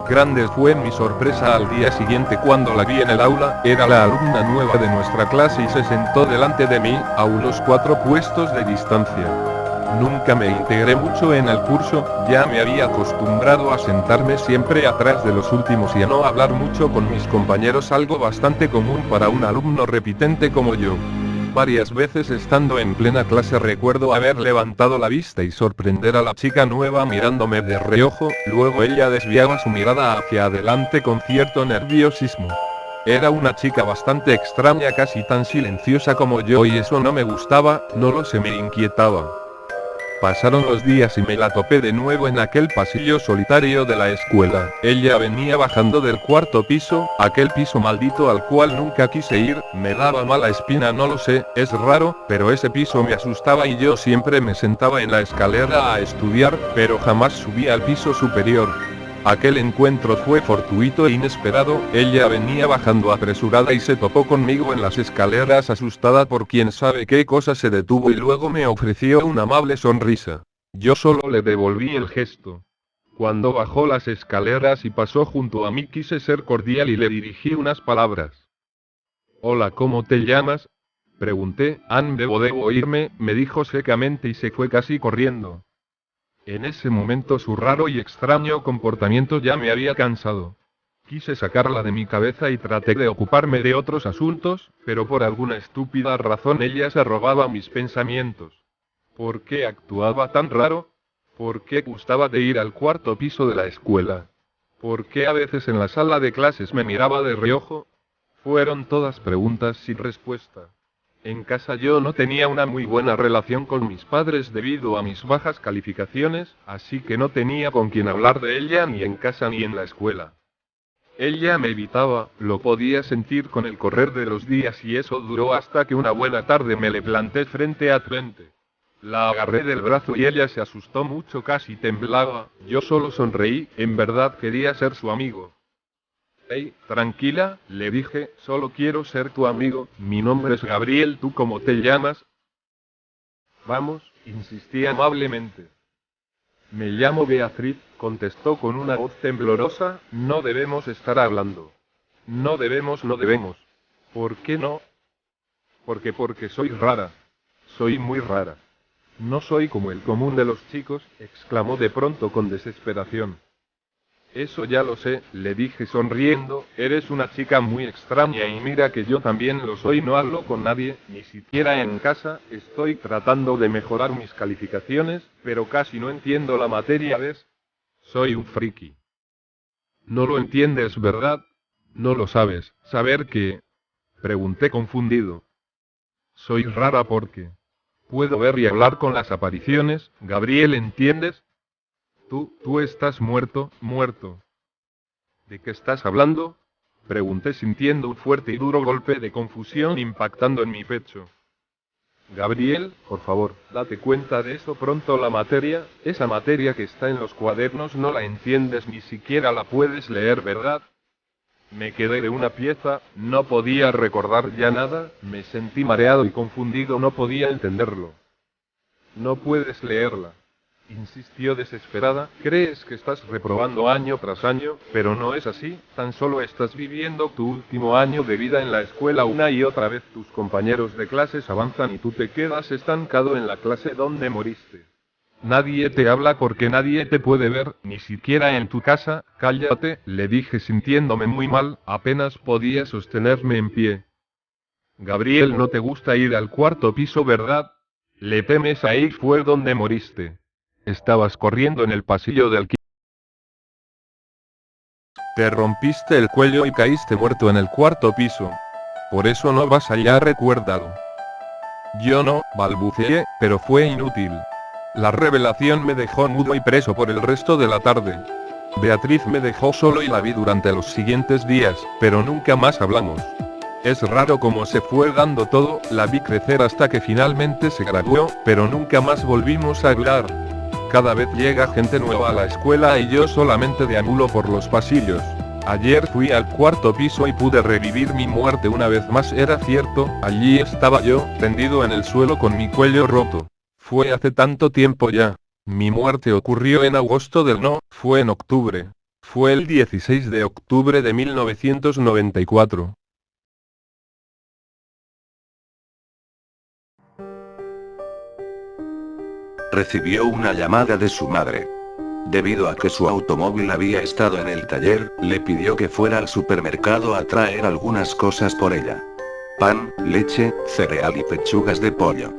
Grande fue mi sorpresa al día siguiente cuando la vi en el aula, era la alumna nueva de nuestra clase y se sentó delante de mí, a unos 4 puestos de distancia. Nunca me integré mucho en el curso, ya me había acostumbrado a sentarme siempre atrás de los últimos y a no hablar mucho con mis compañeros, algo bastante común para un alumno repitente como yo. Varias veces estando en plena clase recuerdo haber levantado la vista y sorprender a la chica nueva mirándome de reojo, luego ella desviaba su mirada hacia adelante con cierto nerviosismo. Era una chica bastante extraña, casi tan silenciosa como yo, y eso no me gustaba, no lo sé, me inquietaba. Pasaron los días y me la topé de nuevo en aquel pasillo solitario de la escuela. Ella venía bajando del 4.º piso, aquel piso maldito al cual nunca quise ir, me daba mala espina, no lo sé, es raro, pero ese piso me asustaba y yo siempre me sentaba en la escalera a estudiar, pero jamás subía al piso superior. Aquel encuentro fue fortuito e inesperado, ella venía bajando apresurada y se topó conmigo en las escaleras asustada por quién sabe qué cosa, se detuvo y luego me ofreció una amable sonrisa. Yo solo le devolví el gesto. Cuando bajó las escaleras y pasó junto a mí quise ser cordial y le dirigí unas palabras. Hola, ¿cómo te llamas? Pregunté. Debo irme, me dijo secamente y se fue casi corriendo. En ese momento su raro y extraño comportamiento ya me había cansado. Quise sacarla de mi cabeza y traté de ocuparme de otros asuntos, pero por alguna estúpida razón ella se robaba mis pensamientos. ¿Por qué actuaba tan raro? ¿Por qué gustaba de ir al 4.º piso de la escuela? ¿Por qué a veces en la sala de clases me miraba de reojo? Fueron todas preguntas sin respuesta. En casa yo no tenía una muy buena relación con mis padres debido a mis bajas calificaciones, así que no tenía con quien hablar de ella ni en casa ni en la escuela. Ella me evitaba, lo podía sentir con el correr de los días, y eso duró hasta que una buena tarde me le planté frente a frente. La agarré del brazo y ella se asustó mucho, casi temblaba, yo solo sonreí, en verdad quería ser su amigo. Hey, tranquila, le dije, solo quiero ser tu amigo, mi nombre es Gabriel, ¿tú cómo te llamas? Vamos, insistí amablemente. Me llamo Beatriz, contestó con una voz temblorosa, no debemos estar hablando. No debemos. ¿Por qué no? Porque soy rara. Soy muy rara. No soy como el común de los chicos, exclamó de pronto con desesperación. Eso ya lo sé, le dije sonriendo, eres una chica muy extraña y mira que yo también lo soy, no hablo con nadie, ni siquiera en casa, estoy tratando de mejorar mis calificaciones, pero casi no entiendo la materia, ¿ves? Soy un friki. No lo entiendes, ¿verdad? No lo sabes. ¿Saber qué? Pregunté confundido. Soy rara porque puedo ver y hablar con las apariciones, Gabriel, ¿entiendes? Tú estás muerto. ¿De qué estás hablando? Pregunté sintiendo un fuerte y duro golpe de confusión impactando en mi pecho. Gabriel, por favor, date cuenta de eso pronto, la materia, esa materia que está en los cuadernos no la entiendes, ni siquiera la puedes leer, ¿verdad? Me quedé de una pieza, no podía recordar ya nada, me sentí mareado y confundido, no podía entenderlo. No puedes leerla, insistió desesperada, crees que estás reprobando año tras año, pero no es así, tan solo estás viviendo tu último año de vida en la escuela una y otra vez, tus compañeros de clases avanzan y tú te quedas estancado en la clase donde moriste. Nadie te habla porque nadie te puede ver, ni siquiera en tu casa. Cállate, le dije sintiéndome muy mal, apenas podía sostenerme en pie. Gabriel, no te gusta ir al 4.º piso, ¿verdad? Le temes, ahí fue donde moriste. Estabas corriendo en el pasillo del Te rompiste el cuello y caíste muerto en el cuarto piso. Por eso no vas allá, recuérdalo. Yo no, balbuceé, pero fue inútil. La revelación me dejó mudo y preso por el resto de la tarde. Beatriz me dejó solo y la vi durante los siguientes días, pero nunca más hablamos. Es raro cómo se fue dando todo, la vi crecer hasta que finalmente se graduó, pero nunca más volvimos a hablar. Cada vez llega gente nueva a la escuela y yo solamente deambulo por los pasillos. Ayer fui al cuarto piso y pude revivir mi muerte una vez más. Era cierto, allí estaba yo, tendido en el suelo con mi cuello roto. Fue hace tanto tiempo ya. Mi muerte ocurrió en agosto fue en octubre. Fue el 16 de octubre de 1994. Recibió una llamada de su madre. Debido a que su automóvil había estado en el taller, le pidió que fuera al supermercado a traer algunas cosas por ella. Pan, leche, cereal y pechugas de pollo.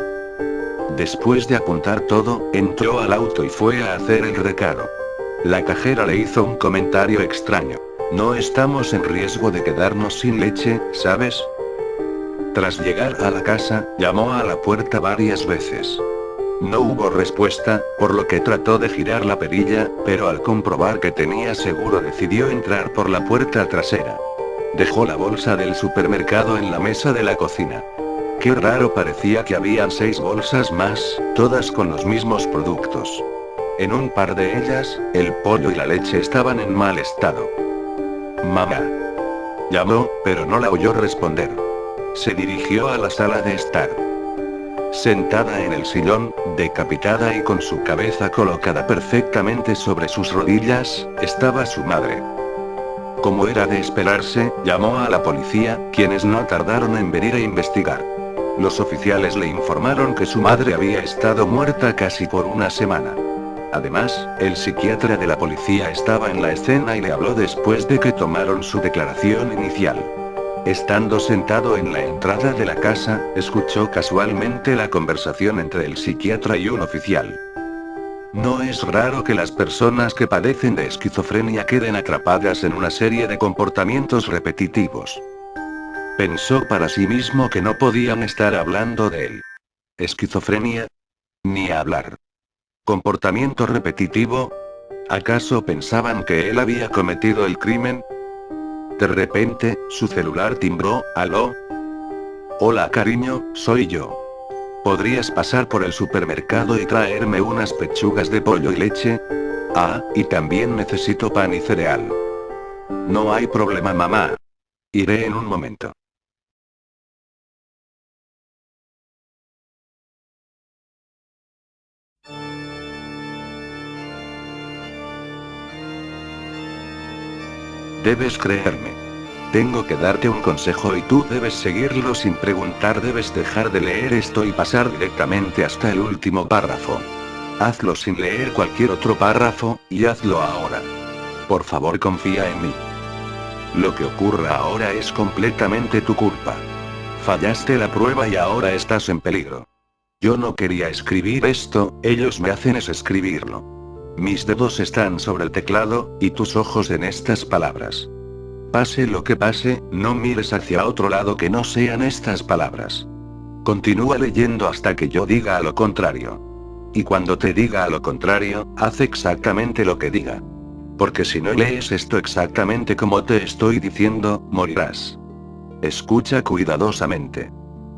Después de apuntar todo, entró al auto y fue a hacer el recado. La cajera le hizo un comentario extraño. No estamos en riesgo de quedarnos sin leche, ¿sabes? Tras llegar a la casa, llamó a la puerta varias veces. No hubo respuesta, por lo que trató de girar la perilla, pero al comprobar que tenía seguro decidió entrar por la puerta trasera. Dejó la bolsa del supermercado en la mesa de la cocina. Qué raro, parecía que habían 6 bolsas más, todas con los mismos productos. En un par de ellas, el pollo y la leche estaban en mal estado. Mamá. Llamó, pero no la oyó responder. Se dirigió a la sala de estar. Sentada en el sillón, decapitada y con su cabeza colocada perfectamente sobre sus rodillas, estaba su madre. Como era de esperarse, llamó a la policía, quienes no tardaron en venir a investigar. Los oficiales le informaron que su madre había estado muerta casi por una semana. Además, el psiquiatra de la policía estaba en la escena y le habló después de que tomaron su declaración inicial. Estando sentado en la entrada de la casa, escuchó casualmente la conversación entre el psiquiatra y un oficial. No es raro que las personas que padecen de esquizofrenia queden atrapadas en una serie de comportamientos repetitivos. Pensó para sí mismo que no podían estar hablando de él. ¿Esquizofrenia? Ni hablar. ¿Comportamiento repetitivo? ¿Acaso pensaban que él había cometido el crimen? De repente, su celular timbró. ¿Aló? Hola cariño, soy yo. ¿Podrías pasar por el supermercado y traerme unas pechugas de pollo y leche? Ah, y también necesito pan y cereal. No hay problema, mamá. Iré en un momento. Debes creerme. Tengo que darte un consejo y tú debes seguirlo sin preguntar. Debes dejar de leer esto y pasar directamente hasta el último párrafo. Hazlo sin leer cualquier otro párrafo, y hazlo ahora. Por favor, confía en mí. Lo que ocurra ahora es completamente tu culpa. Fallaste la prueba y ahora estás en peligro. Yo no quería escribir esto, ellos me hacen escribirlo. Mis dedos están sobre el teclado, y tus ojos en estas palabras. Pase lo que pase, no mires hacia otro lado que no sean estas palabras. Continúa leyendo hasta que yo diga a lo contrario. Y cuando te diga a lo contrario, haz exactamente lo que diga. Porque si no lees esto exactamente como te estoy diciendo, morirás. Escucha cuidadosamente.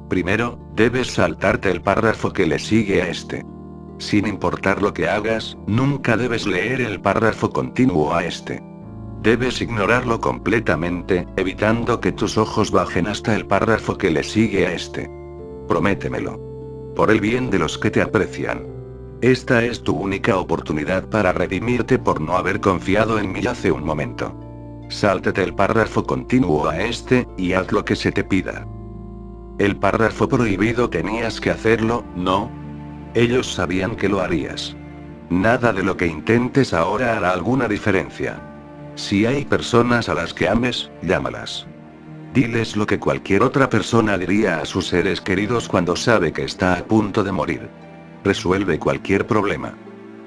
Primero, debes saltarte el párrafo que le sigue a este. Sin importar lo que hagas, nunca debes leer el párrafo continuo a este. Debes ignorarlo completamente, evitando que tus ojos bajen hasta el párrafo que le sigue a este. Prométemelo. Por el bien de los que te aprecian. Esta es tu única oportunidad para redimirte por no haber confiado en mí hace un momento. Sáltate el párrafo continuo a este, y haz lo que se te pida. El párrafo prohibido tenías que hacerlo, ¿no? Ellos sabían que lo harías. Nada de lo que intentes ahora hará alguna diferencia. Si hay personas a las que ames, llámalas. Diles lo que cualquier otra persona diría a sus seres queridos cuando sabe que está a punto de morir. Resuelve cualquier problema.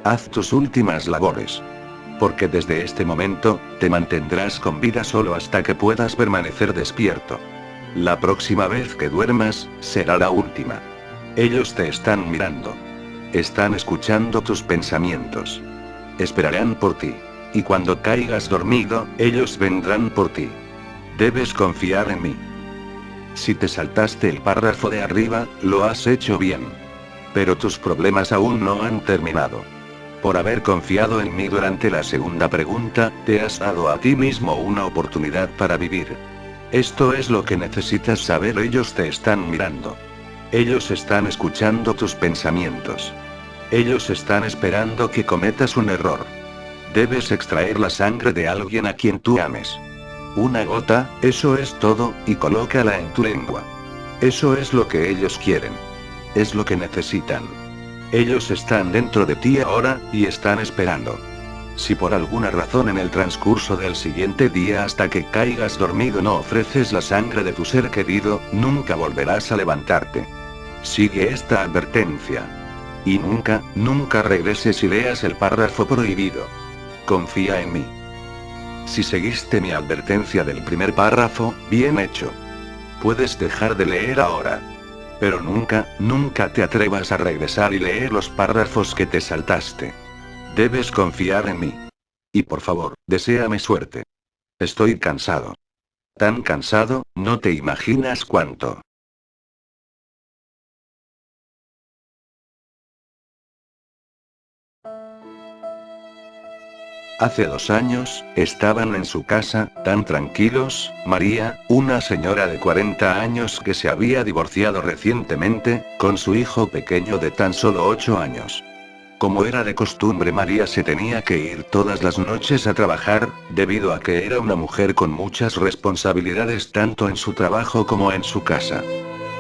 Haz tus últimas labores. Porque desde este momento, te mantendrás con vida solo hasta que puedas permanecer despierto. La próxima vez que duermas, será la última. Ellos te están mirando. Están escuchando tus pensamientos. Esperarán por ti. Y cuando caigas dormido, ellos vendrán por ti. Debes confiar en mí. Si te saltaste el párrafo de arriba, lo has hecho bien. Pero tus problemas aún no han terminado. Por haber confiado en mí durante la segunda pregunta, te has dado a ti mismo una oportunidad para vivir. Esto es lo que necesitas saber, ellos te están mirando. Ellos están escuchando tus pensamientos. Ellos están esperando que cometas un error. Debes extraer la sangre de alguien a quien tú ames. Una gota, eso es todo, y colócala en tu lengua. Eso es lo que ellos quieren. Es lo que necesitan. Ellos están dentro de ti ahora, y están esperando. Si por alguna razón en el transcurso del siguiente día hasta que caigas dormido no ofreces la sangre de tu ser querido, nunca volverás a levantarte. Sigue esta advertencia. Y nunca, nunca regreses y leas el párrafo prohibido. Confía en mí. Si seguiste mi advertencia del primer párrafo, bien hecho. Puedes dejar de leer ahora. Pero nunca, nunca te atrevas a regresar y leer los párrafos que te saltaste. Debes confiar en mí. Y por favor, deséame suerte. Estoy cansado. Tan cansado, no te imaginas cuánto. Hace 2 años, estaban en su casa, tan tranquilos, María, una señora de 40 años que se había divorciado recientemente, con su hijo pequeño de tan solo 8 años. Como era de costumbre, María se tenía que ir todas las noches a trabajar, debido a que era una mujer con muchas responsabilidades tanto en su trabajo como en su casa.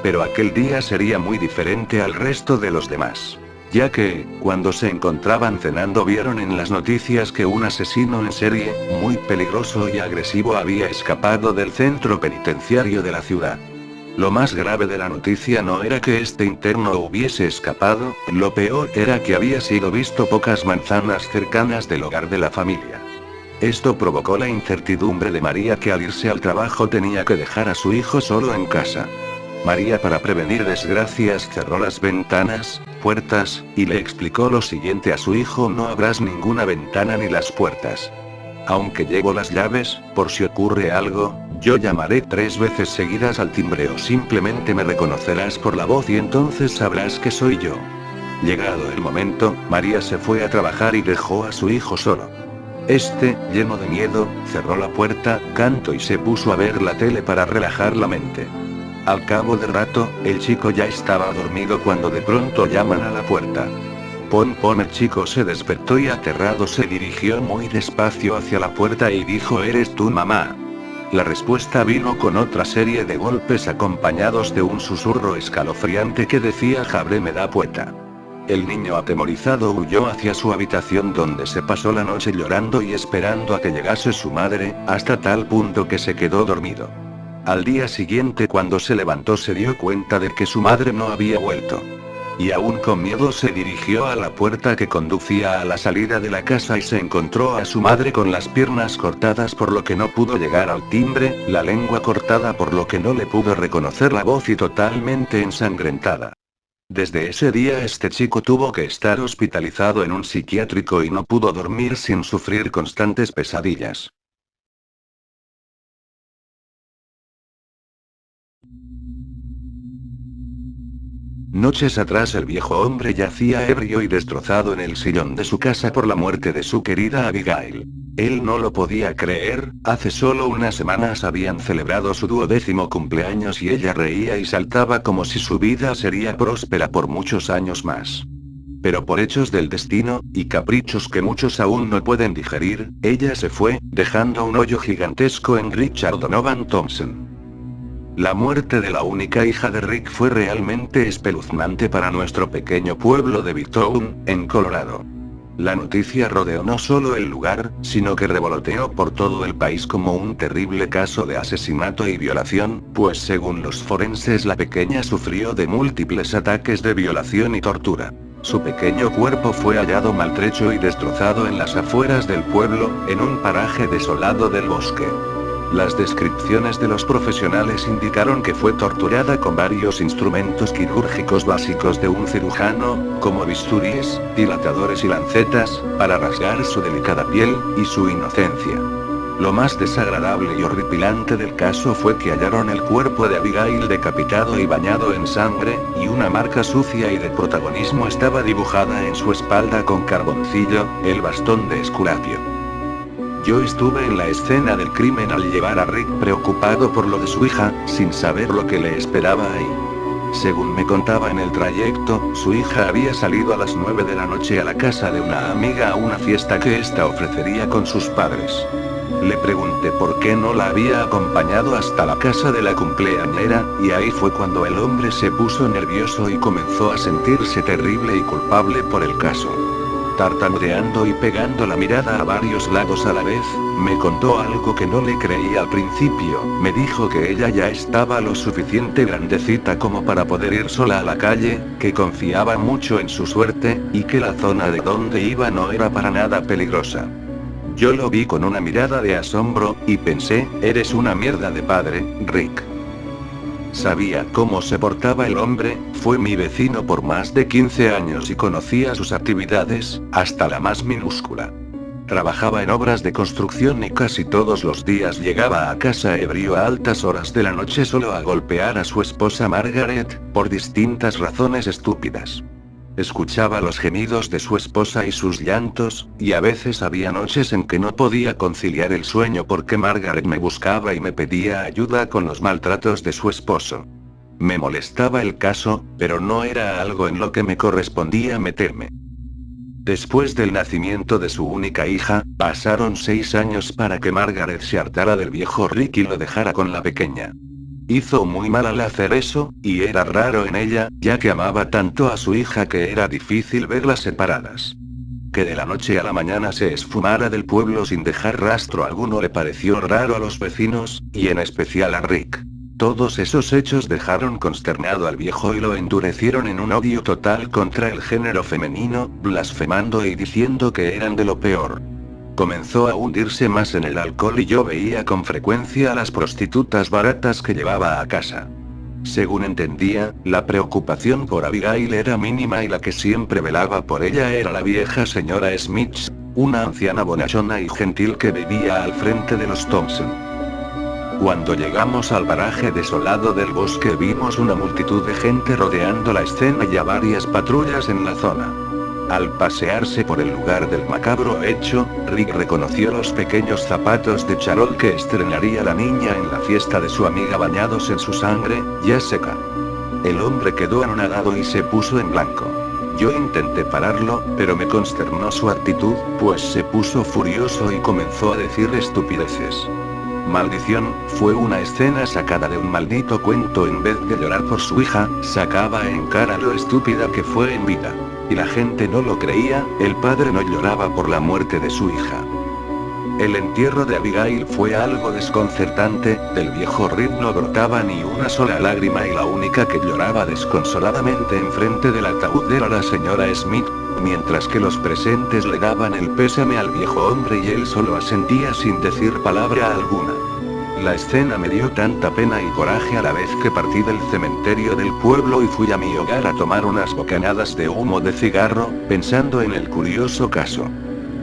Pero aquel día sería muy diferente al resto de los demás. Ya que, cuando se encontraban cenando, vieron en las noticias que un asesino en serie, muy peligroso y agresivo, había escapado del centro penitenciario de la ciudad. Lo más grave de la noticia no era que este interno hubiese escapado, lo peor era que había sido visto pocas manzanas cercanas del hogar de la familia. Esto provocó la incertidumbre de María, que al irse al trabajo tenía que dejar a su hijo solo en casa. María, para prevenir desgracias, cerró las ventanas, puertas, y le explicó lo siguiente a su hijo: no abras ninguna ventana ni las puertas. Aunque llevo las llaves, por si ocurre algo, yo llamaré 3 veces seguidas al timbre o simplemente me reconocerás por la voz y entonces sabrás que soy yo. Llegado el momento, María se fue a trabajar y dejó a su hijo solo. Este, lleno de miedo, cerró la puerta, canto y se puso a ver la tele para relajar la mente. Al cabo de rato, el chico ya estaba dormido cuando de pronto llaman a la puerta. El chico se despertó y aterrado se dirigió muy despacio hacia la puerta y dijo: ¿eres tú, mamá? La respuesta vino con otra serie de golpes acompañados de un susurro escalofriante que decía: Jabre me da pueta. El niño atemorizado huyó hacia su habitación, donde se pasó la noche llorando y esperando a que llegase su madre, hasta tal punto que se quedó dormido. Al día siguiente, cuando se levantó, se dio cuenta de que su madre no había vuelto. Y aún con miedo se dirigió a la puerta que conducía a la salida de la casa y se encontró a su madre con las piernas cortadas por lo que no pudo llegar al timbre, la lengua cortada por lo que no le pudo reconocer la voz y totalmente ensangrentada. Desde ese día este chico tuvo que estar hospitalizado en un psiquiátrico y no pudo dormir sin sufrir constantes pesadillas. Noches atrás el viejo hombre yacía ebrio y destrozado en el sillón de su casa por la muerte de su querida Abigail. Él no lo podía creer, hace solo unas semanas habían celebrado su 12º cumpleaños y ella reía y saltaba como si su vida sería próspera por muchos años más. Pero por hechos del destino, y caprichos que muchos aún no pueden digerir, ella se fue, dejando un hoyo gigantesco en Richard Donovan Thompson. La muerte de la única hija de Rick fue realmente espeluznante para nuestro pequeño pueblo de Bitown, en Colorado. La noticia rodeó no solo el lugar, sino que revoloteó por todo el país como un terrible caso de asesinato y violación, pues según los forenses la pequeña sufrió de múltiples ataques de violación y tortura. Su pequeño cuerpo fue hallado maltrecho y destrozado en las afueras del pueblo, en un paraje desolado del bosque. Las descripciones de los profesionales indicaron que fue torturada con varios instrumentos quirúrgicos básicos de un cirujano, como bisturíes, dilatadores y lancetas, para rasgar su delicada piel y su inocencia. Lo más desagradable y horripilante del caso fue que hallaron el cuerpo de Abigail decapitado y bañado en sangre, y una marca sucia y de protagonismo estaba dibujada en su espalda con carboncillo, el bastón de Esculapio. Yo estuve en la escena del crimen al llevar a Rick preocupado por lo de su hija, sin saber lo que le esperaba ahí. Según me contaba en el trayecto, su hija había salido a las 9 de la noche a la casa de una amiga a una fiesta que ésta ofrecería con sus padres. Le pregunté por qué no la había acompañado hasta la casa de la cumpleañera, y ahí fue cuando el hombre se puso nervioso y comenzó a sentirse terrible y culpable por el caso. Tartamudeando y pegando la mirada a varios lados a la vez, me contó algo que no le creí al principio. Me dijo que ella ya estaba lo suficiente grandecita como para poder ir sola a la calle, que confiaba mucho en su suerte, y que la zona de donde iba no era para nada peligrosa. Yo lo vi con una mirada de asombro, y pensé, eres una mierda de padre, Rick. Sabía cómo se portaba el hombre, fue mi vecino por más de 15 años y conocía sus actividades, hasta la más minúscula. Trabajaba en obras de construcción y casi todos los días llegaba a casa ebrio a altas horas de la noche solo a golpear a su esposa Margaret, por distintas razones estúpidas. Escuchaba los gemidos de su esposa y sus llantos, y a veces había noches en que no podía conciliar el sueño porque Margaret me buscaba y me pedía ayuda con los maltratos de su esposo. Me molestaba el caso, pero no era algo en lo que me correspondía meterme. Después del nacimiento de su única hija, pasaron 6 años para que Margaret se hartara del viejo Rick y lo dejara con la pequeña. Hizo muy mal al hacer eso, y era raro en ella, ya que amaba tanto a su hija que era difícil verlas separadas. Que de la noche a la mañana se esfumara del pueblo sin dejar rastro alguno le pareció raro a los vecinos, y en especial a Rick. Todos esos hechos dejaron consternado al viejo y lo endurecieron en un odio total contra el género femenino, blasfemando y diciendo que eran de lo peor. Comenzó a hundirse más en el alcohol y yo veía con frecuencia a las prostitutas baratas que llevaba a casa. Según entendía, la preocupación por Abigail era mínima y la que siempre velaba por ella era la vieja señora Smith, una anciana bonachona y gentil que vivía al frente de los Thompson. Cuando llegamos al paraje desolado del bosque vimos una multitud de gente rodeando la escena y a varias patrullas en la zona. Al pasearse por el lugar del macabro hecho, Rick reconoció los pequeños zapatos de charol que estrenaría la niña en la fiesta de su amiga bañados en su sangre, ya seca. El hombre quedó anonadado y se puso en blanco. Yo intenté pararlo, pero me consternó su actitud, pues se puso furioso y comenzó a decir estupideces. Maldición, fue una escena sacada de un maldito cuento. En vez de llorar por su hija, sacaba en cara lo estúpida que fue en vida. Y la gente no lo creía, el padre no lloraba por la muerte de su hija. El entierro de Abigail fue algo desconcertante, del viejo Rick no brotaba ni una sola lágrima y la única que lloraba desconsoladamente enfrente del ataúd era la señora Smith, mientras que los presentes le daban el pésame al viejo hombre y él solo asentía sin decir palabra alguna. La escena me dio tanta pena y coraje a la vez que partí del cementerio del pueblo y fui a mi hogar a tomar unas bocanadas de humo de cigarro, pensando en el curioso caso.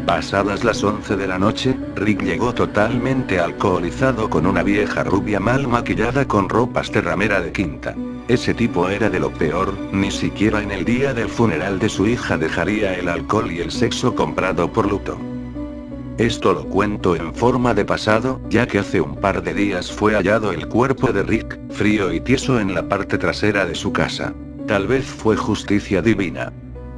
Pasadas las 11 de la noche, Rick llegó totalmente alcoholizado con una vieja rubia mal maquillada con ropas de ramera de quinta. Ese tipo era de lo peor, ni siquiera en el día del funeral de su hija dejaría el alcohol y el sexo comprado por luto. Esto lo cuento en forma de pasado, ya que hace un par de días fue hallado el cuerpo de Rick, frío y tieso en la parte trasera de su casa. Tal vez fue justicia divina.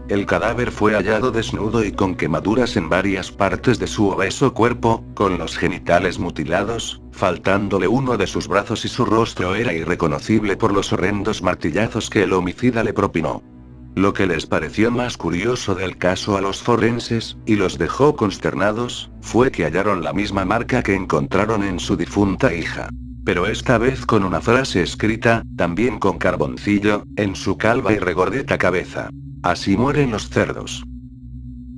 El cadáver fue hallado desnudo y con quemaduras en varias partes de su obeso cuerpo, con los genitales mutilados, faltándole uno de sus brazos y su rostro era irreconocible por los horrendos martillazos que el homicida le propinó. Lo que les pareció más curioso del caso a los forenses, y los dejó consternados, fue que hallaron la misma marca que encontraron en su difunta hija. Pero esta vez con una frase escrita, también con carboncillo, en su calva y regordeta cabeza. Así mueren los cerdos.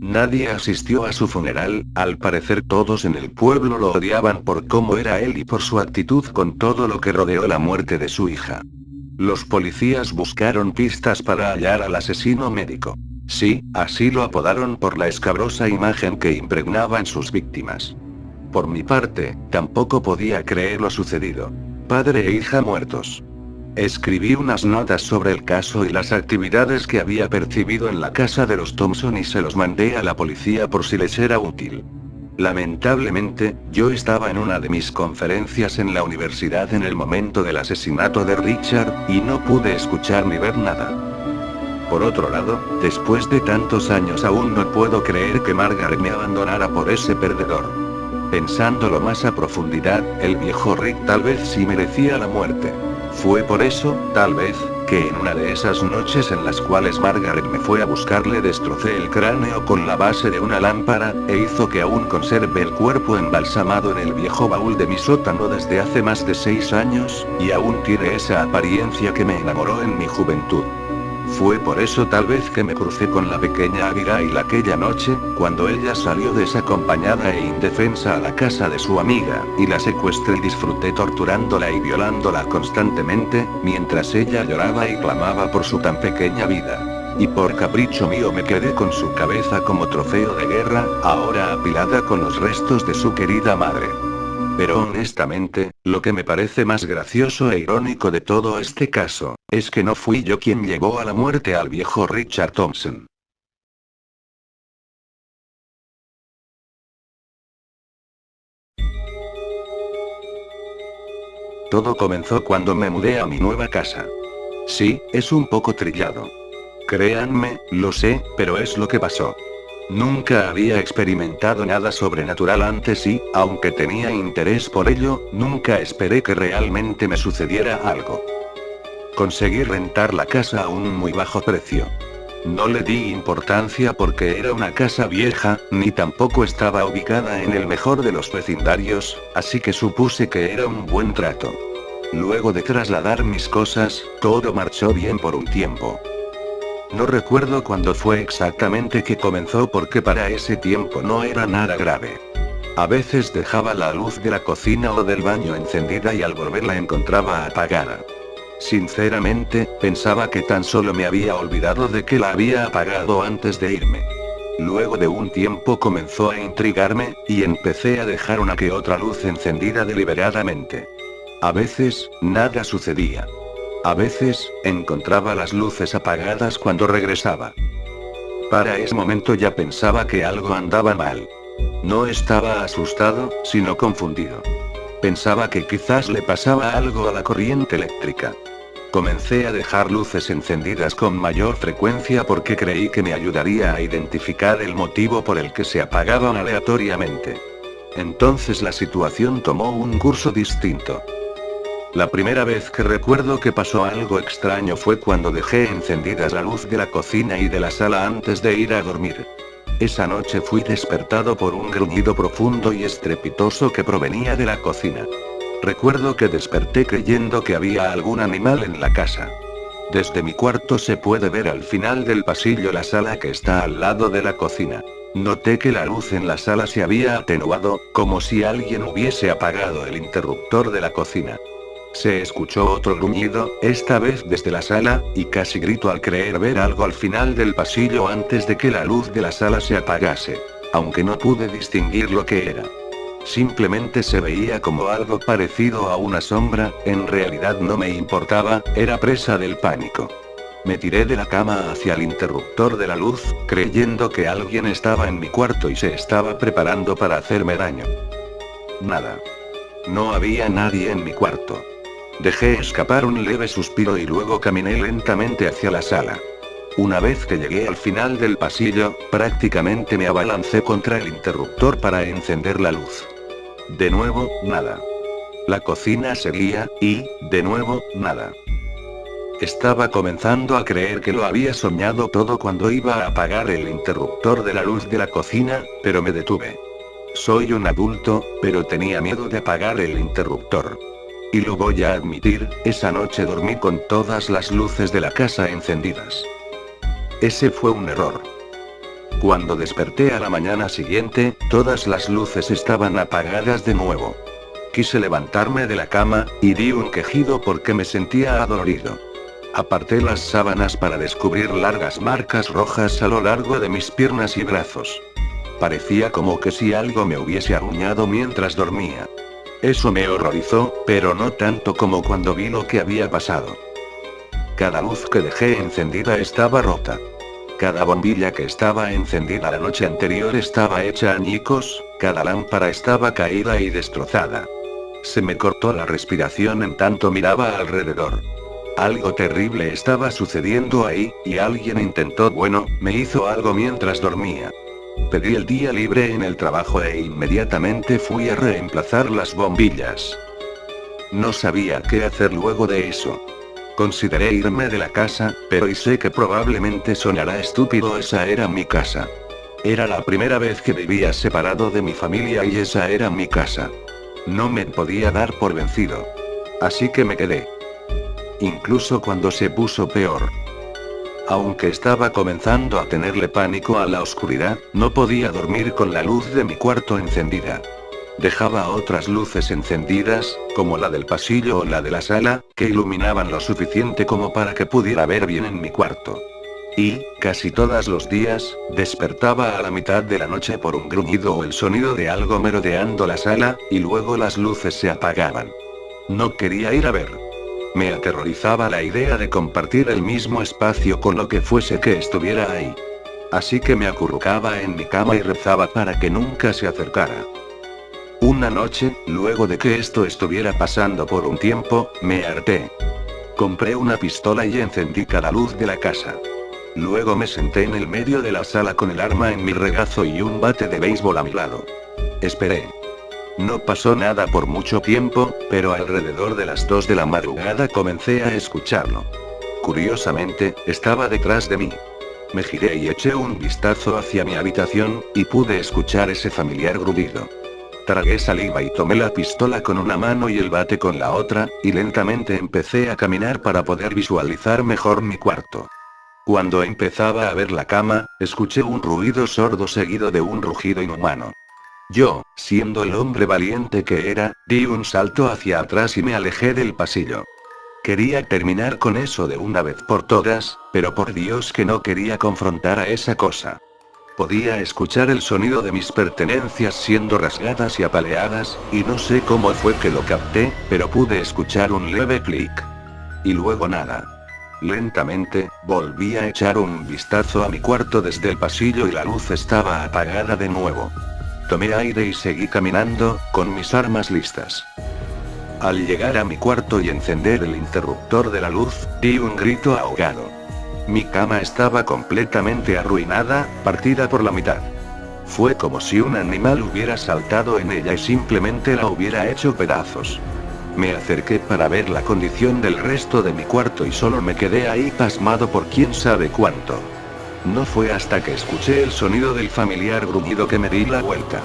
Nadie asistió a su funeral, al parecer todos en el pueblo lo odiaban por cómo era él y por su actitud con todo lo que rodeó la muerte de su hija. Los policías buscaron pistas para hallar al asesino médico. Sí, así lo apodaron por la escabrosa imagen que impregnaba en sus víctimas. Por mi parte, tampoco podía creer lo sucedido. Padre e hija muertos. Escribí unas notas sobre el caso y las actividades que había percibido en la casa de los Thompson y se los mandé a la policía por si les era útil. Lamentablemente, yo estaba en una de mis conferencias en la universidad en el momento del asesinato de Richard, y no pude escuchar ni ver nada. Por otro lado, después de tantos años aún no puedo creer que Margaret me abandonara por ese perdedor. Pensándolo más a profundidad, el viejo Rick tal vez sí merecía la muerte. Fue por eso, tal vez, que en una de esas noches en las cuales Margaret me fue a buscar le destrocé el cráneo con la base de una lámpara, e hizo que aún conserve el cuerpo embalsamado en el viejo baúl de mi sótano desde hace más de 6 años, y aún tiene esa apariencia que me enamoró en mi juventud. Fue por eso tal vez que me crucé con la pequeña Abigail aquella noche, cuando ella salió desacompañada e indefensa a la casa de su amiga, y la secuestré y disfruté torturándola y violándola constantemente, mientras ella lloraba y clamaba por su tan pequeña vida. Y por capricho mío me quedé con su cabeza como trofeo de guerra, ahora apilada con los restos de su querida madre. Pero honestamente, lo que me parece más gracioso e irónico de todo este caso, es que no fui yo quien llevó a la muerte al viejo Richard Thompson. Todo comenzó cuando me mudé a mi nueva casa. Sí, es un poco trillado. Créanme, lo sé, pero es lo que pasó. Nunca había experimentado nada sobrenatural antes y, aunque tenía interés por ello, nunca esperé que realmente me sucediera algo. Conseguí rentar la casa a un muy bajo precio. No le di importancia porque era una casa vieja, ni tampoco estaba ubicada en el mejor de los vecindarios, así que supuse que era un buen trato. Luego de trasladar mis cosas, todo marchó bien por un tiempo. No recuerdo cuándo fue exactamente que comenzó porque para ese tiempo no era nada grave. A veces dejaba la luz de la cocina o del baño encendida y al volver la encontraba apagada. Sinceramente, pensaba que tan solo me había olvidado de que la había apagado antes de irme. Luego de un tiempo comenzó a intrigarme, y empecé a dejar una que otra luz encendida deliberadamente. A veces, nada sucedía. A veces, encontraba las luces apagadas cuando regresaba. Para ese momento ya pensaba que algo andaba mal. No estaba asustado, sino confundido. Pensaba que quizás le pasaba algo a la corriente eléctrica. Comencé a dejar luces encendidas con mayor frecuencia porque creí que me ayudaría a identificar el motivo por el que se apagaban aleatoriamente. Entonces la situación tomó un curso distinto. La primera vez que recuerdo que pasó algo extraño fue cuando dejé encendidas la luz de la cocina y de la sala antes de ir a dormir. Esa noche fui despertado por un gruñido profundo y estrepitoso que provenía de la cocina. Recuerdo que desperté creyendo que había algún animal en la casa. Desde mi cuarto se puede ver al final del pasillo la sala que está al lado de la cocina. Noté que la luz en la sala se había atenuado, como si alguien hubiese apagado el interruptor de la cocina. Se escuchó otro gruñido, esta vez desde la sala, y casi grito al creer ver algo al final del pasillo antes de que la luz de la sala se apagase. Aunque no pude distinguir lo que era. Simplemente se veía como algo parecido a una sombra, en realidad no me importaba, era presa del pánico. Me tiré de la cama hacia el interruptor de la luz, creyendo que alguien estaba en mi cuarto y se estaba preparando para hacerme daño. Nada. No había nadie en mi cuarto. Dejé escapar un leve suspiro y luego caminé lentamente hacia la sala. Una vez que llegué al final del pasillo, prácticamente me abalancé contra el interruptor para encender la luz. De nuevo, nada. La cocina seguía, y, de nuevo, nada. Estaba comenzando a creer que lo había soñado todo cuando iba a apagar el interruptor de la luz de la cocina, pero me detuve. Soy un adulto, pero tenía miedo de apagar el interruptor. Y lo voy a admitir, esa noche dormí con todas las luces de la casa encendidas. Ese fue un error. Cuando desperté a la mañana siguiente, todas las luces estaban apagadas de nuevo. Quise levantarme de la cama, y di un quejido porque me sentía adolorido. Aparté las sábanas para descubrir largas marcas rojas a lo largo de mis piernas y brazos. Parecía como que si algo me hubiese aruñado mientras dormía. Eso me horrorizó, pero no tanto como cuando vi lo que había pasado. Cada luz que dejé encendida estaba rota. Cada bombilla que estaba encendida la noche anterior estaba hecha añicos, cada lámpara estaba caída y destrozada. Se me cortó la respiración en tanto miraba alrededor. Algo terrible estaba sucediendo ahí, y alguien me hizo algo mientras dormía. Pedí el día libre en el trabajo e inmediatamente fui a reemplazar las bombillas. No sabía qué hacer luego de eso. Consideré irme de la casa, pero sé que probablemente sonará estúpido, esa era mi casa. Era la primera vez que vivía separado de mi familia y esa era mi casa. No me podía dar por vencido. Así que me quedé. Incluso cuando se puso peor. Aunque estaba comenzando a tenerle pánico a la oscuridad, no podía dormir con la luz de mi cuarto encendida. Dejaba otras luces encendidas, como la del pasillo o la de la sala, que iluminaban lo suficiente como para que pudiera ver bien en mi cuarto. Y, casi todos los días, despertaba a la mitad de la noche por un gruñido o el sonido de algo merodeando la sala, y luego las luces se apagaban. No quería ir a ver. Me aterrorizaba la idea de compartir el mismo espacio con lo que fuese que estuviera ahí. Así que me acurrucaba en mi cama y rezaba para que nunca se acercara. Una noche, luego de que esto estuviera pasando por un tiempo, me harté. Compré una pistola y encendí cada luz de la casa. Luego me senté en el medio de la sala con el arma en mi regazo y un bate de béisbol a mi lado. Esperé. No pasó nada por mucho tiempo, pero alrededor de las 2 de la madrugada comencé a escucharlo. Curiosamente, estaba detrás de mí. Me giré y eché un vistazo hacia mi habitación, y pude escuchar ese familiar gruñido. Tragué saliva y tomé la pistola con una mano y el bate con la otra, y lentamente empecé a caminar para poder visualizar mejor mi cuarto. Cuando empezaba a ver la cama, escuché un ruido sordo seguido de un rugido inhumano. Yo, siendo el hombre valiente que era, di un salto hacia atrás y me alejé del pasillo. Quería terminar con eso de una vez por todas, pero por Dios que no quería confrontar a esa cosa. Podía escuchar el sonido de mis pertenencias siendo rasgadas y apaleadas, y no sé cómo fue que lo capté, pero pude escuchar un leve clic. Y luego nada. Lentamente, volví a echar un vistazo a mi cuarto desde el pasillo y la luz estaba apagada de nuevo. Tomé aire y seguí caminando, con mis armas listas. Al llegar a mi cuarto y encender el interruptor de la luz, di un grito ahogado. Mi cama estaba completamente arruinada, partida por la mitad. Fue como si un animal hubiera saltado en ella y simplemente la hubiera hecho pedazos. Me acerqué para ver la condición del resto de mi cuarto y solo me quedé ahí pasmado por quién sabe cuánto. No fue hasta que escuché el sonido del familiar gruñido que me di la vuelta.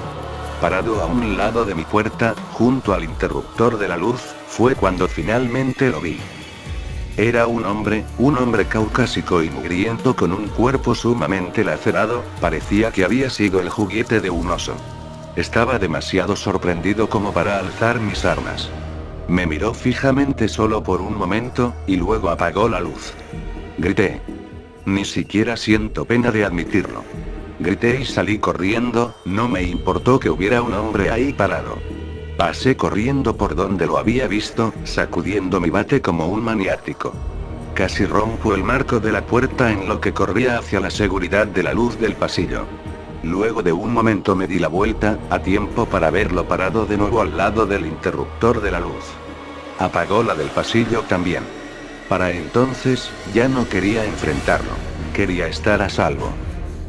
Parado a un lado de mi puerta, junto al interruptor de la luz, fue cuando finalmente lo vi. Era un hombre caucásico y mugriento con un cuerpo sumamente lacerado, parecía que había sido el juguete de un oso. Estaba demasiado sorprendido como para alzar mis armas. Me miró fijamente solo por un momento, y luego apagó la luz. Grité. Ni siquiera siento pena de admitirlo. Grité y salí corriendo, no me importó que hubiera un hombre ahí parado. Pasé corriendo por donde lo había visto, sacudiendo mi bate como un maniático. Casi rompo el marco de la puerta en lo que corría hacia la seguridad de la luz del pasillo. Luego de un momento me di la vuelta, a tiempo para verlo parado de nuevo al lado del interruptor de la luz. Apagó la del pasillo también. Para entonces, ya no quería enfrentarlo. Quería estar a salvo.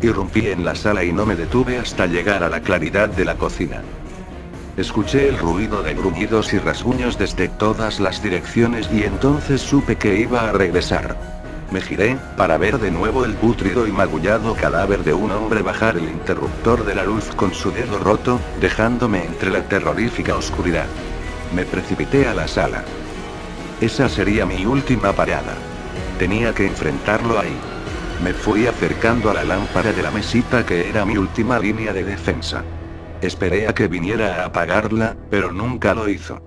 Irrumpí en la sala y no me detuve hasta llegar a la claridad de la cocina. Escuché el ruido de gruñidos y rasguños desde todas las direcciones y entonces supe que iba a regresar. Me giré, para ver de nuevo el pútrido y magullado cadáver de un hombre bajar el interruptor de la luz con su dedo roto, dejándome entre la terrorífica oscuridad. Me precipité a la sala. Esa sería mi última parada. Tenía que enfrentarlo ahí. Me fui acercando a la lámpara de la mesita que era mi última línea de defensa. Esperé a que viniera a apagarla, pero nunca lo hizo.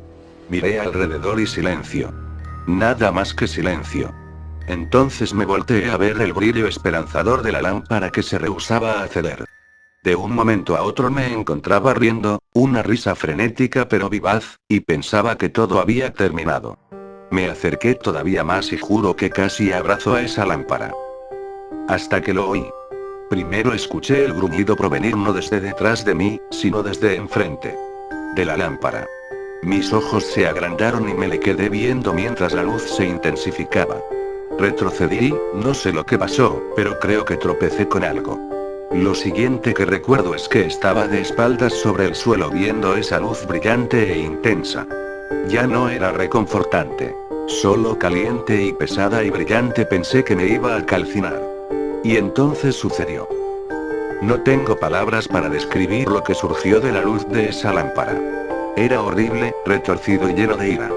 Miré alrededor y silencio. Nada más que silencio. Entonces me volteé a ver el brillo esperanzador de la lámpara que se rehusaba a ceder. De un momento a otro me encontraba riendo, una risa frenética pero vivaz, y pensaba que todo había terminado. Me acerqué todavía más y juro que casi abrazo a esa lámpara. Hasta que lo oí. Primero escuché el gruñido provenir no desde detrás de mí, sino desde enfrente. De la lámpara. Mis ojos se agrandaron y me le quedé viendo mientras la luz se intensificaba. Retrocedí, no sé lo que pasó, pero creo que tropecé con algo. Lo siguiente que recuerdo es que estaba de espaldas sobre el suelo viendo esa luz brillante e intensa. Ya no era reconfortante. Solo caliente y pesada y brillante. Pensé que me iba a calcinar. Y entonces sucedió. No tengo palabras para describir lo que surgió de la luz de esa lámpara. Era horrible, retorcido y lleno de ira.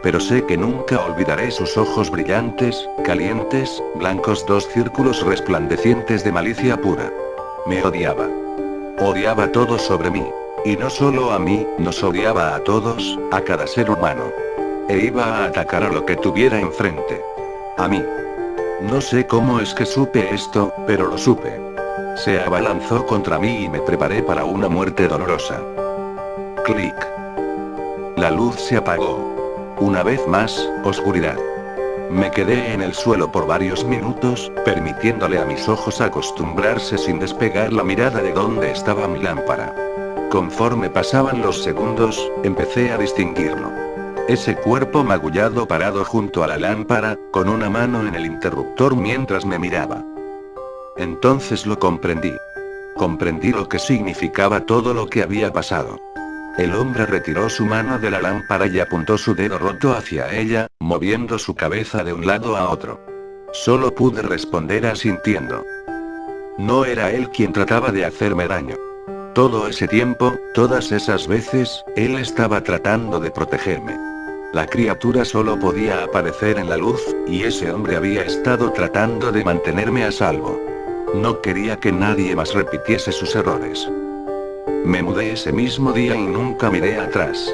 Pero sé que nunca olvidaré sus ojos brillantes, calientes, blancos, dos círculos resplandecientes de malicia pura. Me odiaba. Odiaba todo sobre mí. Y no solo a mí, nos odiaba a todos, a cada ser humano. E iba a atacar a lo que tuviera enfrente. A mí. No sé cómo es que supe esto, pero lo supe. Se abalanzó contra mí y me preparé para una muerte dolorosa. Clic. La luz se apagó. Una vez más, oscuridad. Me quedé en el suelo por varios minutos, permitiéndole a mis ojos acostumbrarse sin despegar la mirada de donde estaba mi lámpara. Conforme pasaban los segundos, empecé a distinguirlo. Ese cuerpo magullado parado junto a la lámpara, con una mano en el interruptor mientras me miraba. Entonces lo comprendí. Comprendí lo que significaba todo lo que había pasado. El hombre retiró su mano de la lámpara y apuntó su dedo roto hacia ella, moviendo su cabeza de un lado a otro. Solo pude responder asintiendo. No era él quien trataba de hacerme daño. Todo ese tiempo, todas esas veces, él estaba tratando de protegerme. La criatura solo podía aparecer en la luz, y ese hombre había estado tratando de mantenerme a salvo. No quería que nadie más repitiese sus errores. Me mudé ese mismo día y nunca miré atrás.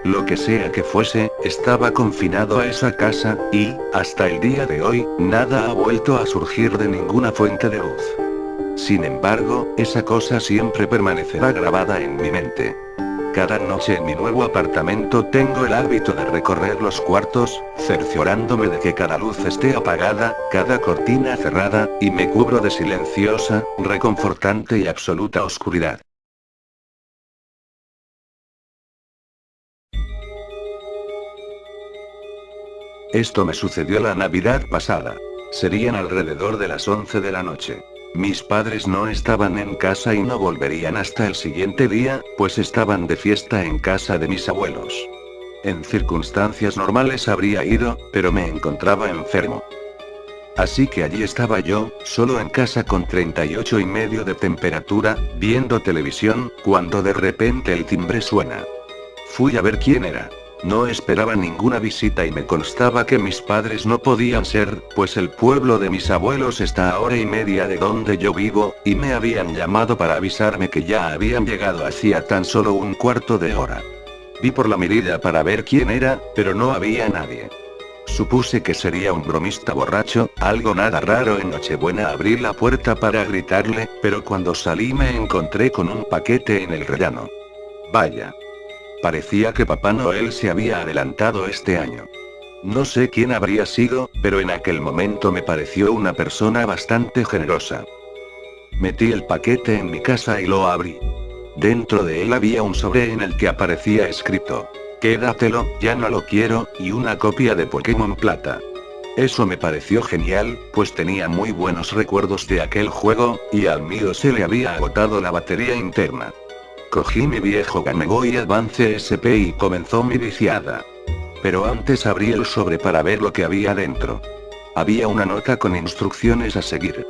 Lo que sea que fuese, estaba confinado a esa casa, y, hasta el día de hoy, nada ha vuelto a surgir de ninguna fuente de luz. Sin embargo, esa cosa siempre permanecerá grabada en mi mente. Cada noche en mi nuevo apartamento tengo el hábito de recorrer los cuartos, cerciorándome de que cada luz esté apagada, cada cortina cerrada, y me cubro de silenciosa, reconfortante y absoluta oscuridad. Esto me sucedió la Navidad pasada. Serían alrededor de las 11 de la noche. Mis padres no estaban en casa y no volverían hasta el siguiente día, pues estaban de fiesta en casa de mis abuelos. En circunstancias normales habría ido, pero me encontraba enfermo. Así que allí estaba yo, solo en casa con 38,5 de temperatura, viendo televisión, cuando de repente el timbre suena. Fui a ver quién era. No esperaba ninguna visita y me constaba que mis padres no podían ser, pues el pueblo de mis abuelos está a 1:30 de donde yo vivo, y me habían llamado para avisarme que ya habían llegado hacía tan solo un cuarto de hora. Vi por la mirilla para ver quién era, pero no había nadie. Supuse que sería un bromista borracho, algo nada raro en Nochebuena. Abrí la puerta para gritarle, pero cuando salí me encontré con un paquete en el rellano. Vaya. Parecía que Papá Noel se había adelantado este año. No sé quién habría sido, pero en aquel momento me pareció una persona bastante generosa. Metí el paquete en mi casa y lo abrí. Dentro de él había un sobre en el que aparecía escrito: "Quédatelo, ya no lo quiero", y una copia de Pokémon Plata. Eso me pareció genial, pues tenía muy buenos recuerdos de aquel juego, y al mío se le había agotado la batería interna. Cogí mi viejo Game Boy Advance SP y comenzó mi viciada. Pero antes abrí el sobre para ver lo que había dentro. Había una nota con instrucciones a seguir.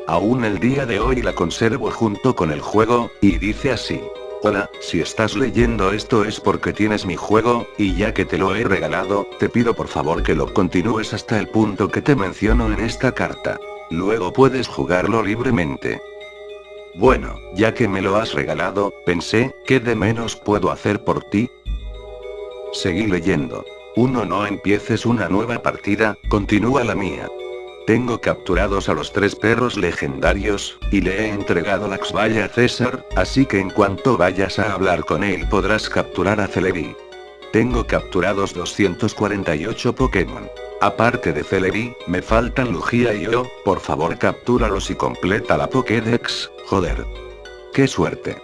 Aún el día de hoy la conservo junto con el juego, y dice así: "Hola, si estás leyendo esto es porque tienes mi juego, y ya que te lo he regalado, te pido por favor que lo continúes hasta el punto que te menciono en esta carta. Luego puedes jugarlo libremente. Bueno, ya que me lo has regalado, pensé, ¿qué de menos puedo hacer por ti? Seguí leyendo. 1. No empieces una nueva partida, continúa la mía. Tengo capturados a los 3 perros legendarios, y le he entregado la Xvalla a César, así que en cuanto vayas a hablar con él podrás capturar a Celebi. Tengo capturados 248 Pokémon. Aparte de Celebi, me faltan Lugia y yo, por favor captúralos y completa la Pokédex, joder. ¡Qué suerte!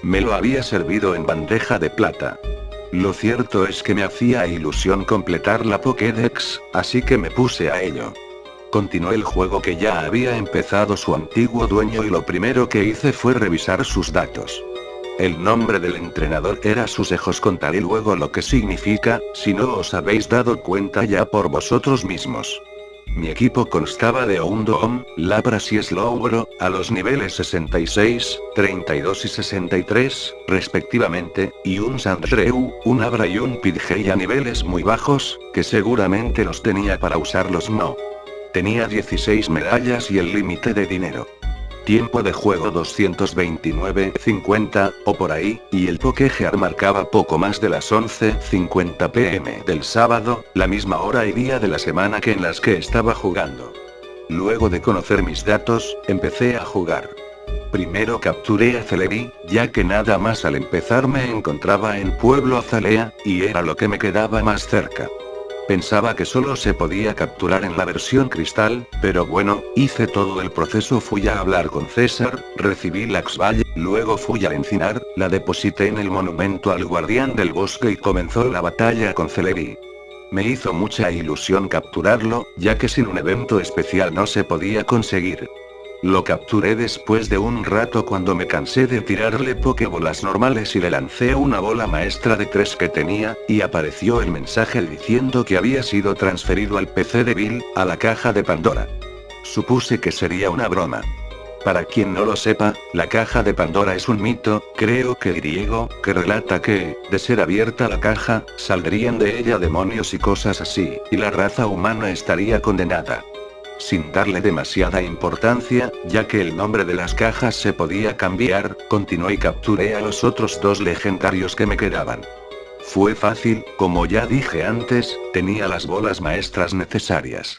Me lo había servido en bandeja de plata. Lo cierto es que me hacía ilusión completar la Pokédex, así que me puse a ello. Continué el juego que ya había empezado su antiguo dueño y lo primero que hice fue revisar sus datos. El nombre del entrenador era Susejo. Os contaré luego lo que significa, si no os habéis dado cuenta ya por vosotros mismos. Mi equipo constaba de Houndoom, Lapras y Slowbro, a los niveles 66, 32 y 63, respectivamente, y un Sandshrew, un Abra y un Pidgey a niveles muy bajos, que seguramente los tenía para usarlos no. Tenía 16 medallas y el límite de dinero. Tiempo de juego 229:50, o por ahí, y el Pokégear marcaba poco más de las 11:50 pm del sábado, la misma hora y día de la semana que en las que estaba jugando. Luego de conocer mis datos, empecé a jugar. Primero capturé a Celebi, ya que nada más al empezar me encontraba en Pueblo Azalea, y era lo que me quedaba más cerca. Pensaba que solo se podía capturar en la versión cristal, pero bueno, hice todo el proceso. Fui a hablar con César, recibí la Xvalla, luego fui al encinar, la deposité en el monumento al guardián del bosque y comenzó la batalla con Celebi. Me hizo mucha ilusión capturarlo, ya que sin un evento especial no se podía conseguir. Lo capturé después de un rato cuando me cansé de tirarle Pokébolas normales y le lancé una bola maestra de 3 que tenía, y apareció el mensaje diciendo que había sido transferido al PC de Bill, a la caja de Pandora. Supuse que sería una broma. Para quien no lo sepa, la caja de Pandora es un mito, creo que griego, que relata que, de ser abierta la caja, saldrían de ella demonios y cosas así, y la raza humana estaría condenada. Sin darle demasiada importancia, ya que el nombre de las cajas se podía cambiar, continué y capturé a los otros 2 legendarios que me quedaban. Fue fácil, como ya dije antes, tenía las bolas maestras necesarias.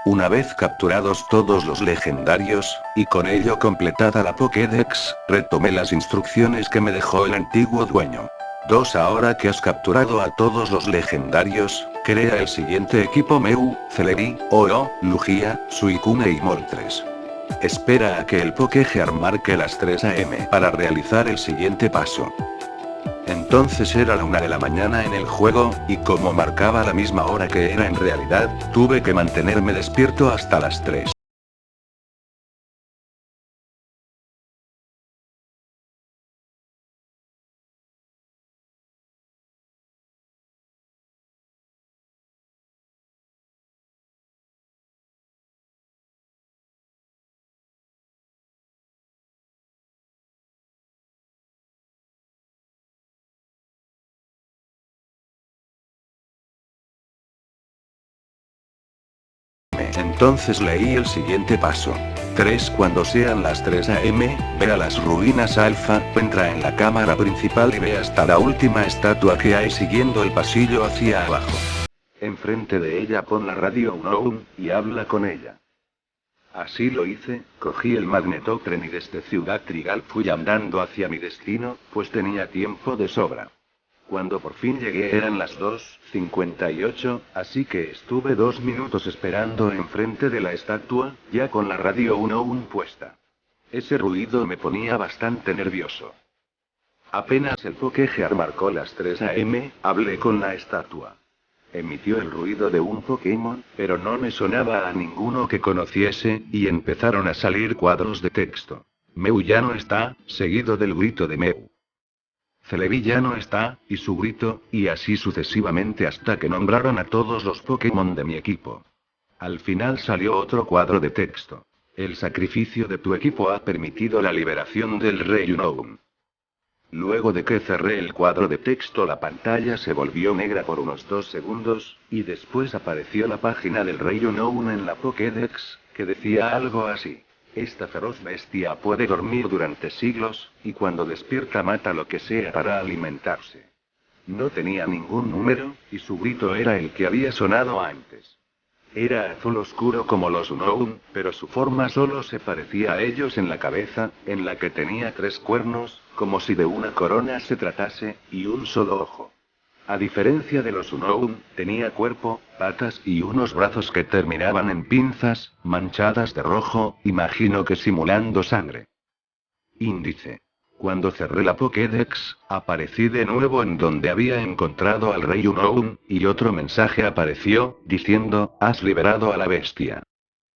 Una vez capturados todos los legendarios, y con ello completada la Pokédex, retomé las instrucciones que me dejó el antiguo dueño. 2. Ahora que has capturado a todos los legendarios, crea el siguiente equipo: Mew, Celebi, Ho-Oh, Lugia, Suicune y Moltres. Espera a que el Pokégear marque las 3 am para realizar el siguiente paso. Entonces era la 1 de la mañana en el juego, y como marcaba la misma hora que era en realidad, tuve que mantenerme despierto hasta las 3. Entonces leí el siguiente paso. 3. Cuando sean las 3 am, ve a las ruinas Alfa, entra en la cámara principal y ve hasta la última estatua que hay siguiendo el pasillo hacia abajo. Enfrente de ella pon la radio Unknown, y habla con ella. Así lo hice, cogí el magnetotren y desde Ciudad Trigal fui andando hacia mi destino, pues tenía tiempo de sobra. Cuando por fin llegué eran las 2:58, así que estuve 2 minutos esperando enfrente de la estatua, ya con la radio Unknown puesta. Ese ruido me ponía bastante nervioso. Apenas el Pokégear marcó las 3 am, hablé con la estatua. Emitió el ruido de un Pokémon, pero no me sonaba a ninguno que conociese, y empezaron a salir cuadros de texto. Mew ya no está, seguido del grito de Mew. Celebi ya no está, y su grito, y así sucesivamente hasta que nombraron a todos los Pokémon de mi equipo. Al final salió otro cuadro de texto. El sacrificio de tu equipo ha permitido la liberación del Rey Unknown. Luego de que cerré el cuadro de texto, la pantalla se volvió negra por unos 2 segundos, y después apareció la página del Rey Unknown en la Pokédex, que decía algo así: esta feroz bestia puede dormir durante siglos, y cuando despierta mata lo que sea para alimentarse. No tenía ningún número, y su grito era el que había sonado antes. Era azul oscuro como los Unown, pero su forma solo se parecía a ellos en la cabeza, en la que tenía 3 cuernos, como si de una corona se tratase, y un solo ojo. A diferencia de los Unown, tenía cuerpo, patas y unos brazos que terminaban en pinzas, manchadas de rojo, imagino que simulando sangre. Índice. Cuando cerré la Pokédex, aparecí de nuevo en donde había encontrado al rey Unown, y otro mensaje apareció, diciendo: has liberado a la bestia.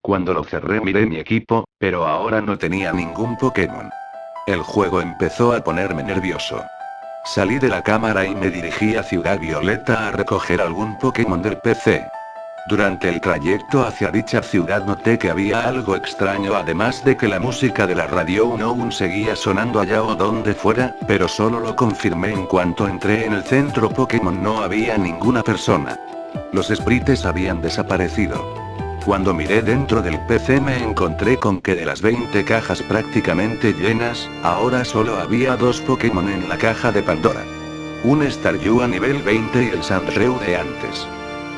Cuando lo cerré miré mi equipo, pero ahora no tenía ningún Pokémon. El juego empezó a ponerme nervioso. Salí de la cámara y me dirigí a Ciudad Violeta a recoger algún Pokémon del PC. Durante el trayecto hacia dicha ciudad noté que había algo extraño, además de que la música de la radio Unown seguía sonando allá o donde fuera, pero solo lo confirmé en cuanto entré en el centro Pokémon. No había ninguna persona. Los sprites habían desaparecido. Cuando miré dentro del PC me encontré con que de las 20 cajas prácticamente llenas, ahora solo había 2 Pokémon en la caja de Pandora. Un Staryu a nivel 20 y el Sandshrew de antes.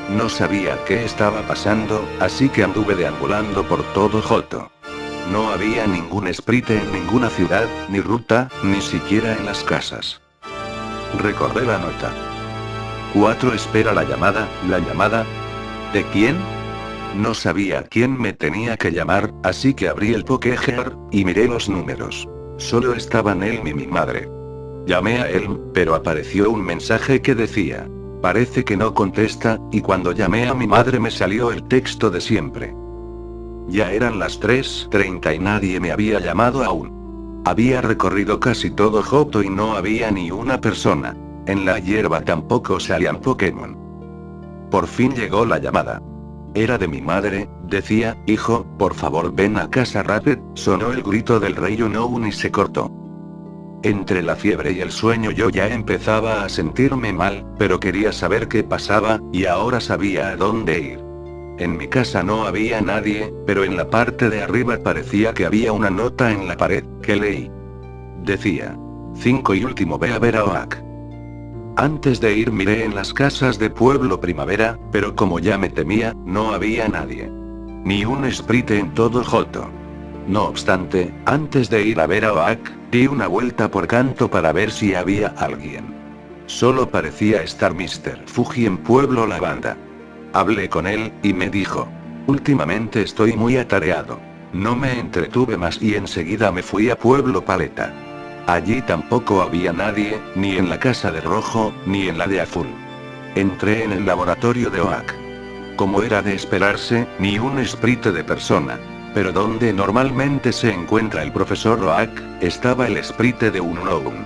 No sabía qué estaba pasando, así que anduve deambulando por todo Johto. No había ningún sprite en ninguna ciudad, ni ruta, ni siquiera en las casas. Recordé la nota. 4. Espera la llamada. ¿La llamada? ¿De quién? No sabía quién me tenía que llamar, así que abrí el Pokégear, y miré los números. Solo estaban él y mi madre. Llamé a él, pero apareció un mensaje que decía: parece que no contesta, y cuando llamé a mi madre me salió el texto de siempre. Ya eran las 3:30 y nadie me había llamado aún. Había recorrido casi todo Johto y no había ni una persona. En la hierba tampoco salían Pokémon. Por fin llegó la llamada. Era de mi madre, decía: hijo, por favor ven a casa rápido. Sonó el grito del rey Unown y se cortó. Entre la fiebre y el sueño yo ya empezaba a sentirme mal, pero quería saber qué pasaba, y ahora sabía a dónde ir. En mi casa no había nadie, pero en la parte de arriba parecía que había una nota en la pared, que leí. Decía: 5 y último, ve a ver a Oak. Antes de ir miré en las casas de Pueblo Primavera, pero como ya me temía, no había nadie. Ni un sprite en todo Johto. No obstante, antes de ir a ver a Oak, di una vuelta por Kanto para ver si había alguien. Solo parecía estar Mr. Fuji en Pueblo Lavanda. Hablé con él, y me dijo: últimamente estoy muy atareado. No me entretuve más y enseguida me fui a Pueblo Paleta. Allí tampoco había nadie, ni en la casa de rojo, ni en la de azul. Entré en el laboratorio de Oak. Como era de esperarse, ni un sprite de persona. Pero donde normalmente se encuentra el profesor Oak, estaba el sprite de Unown.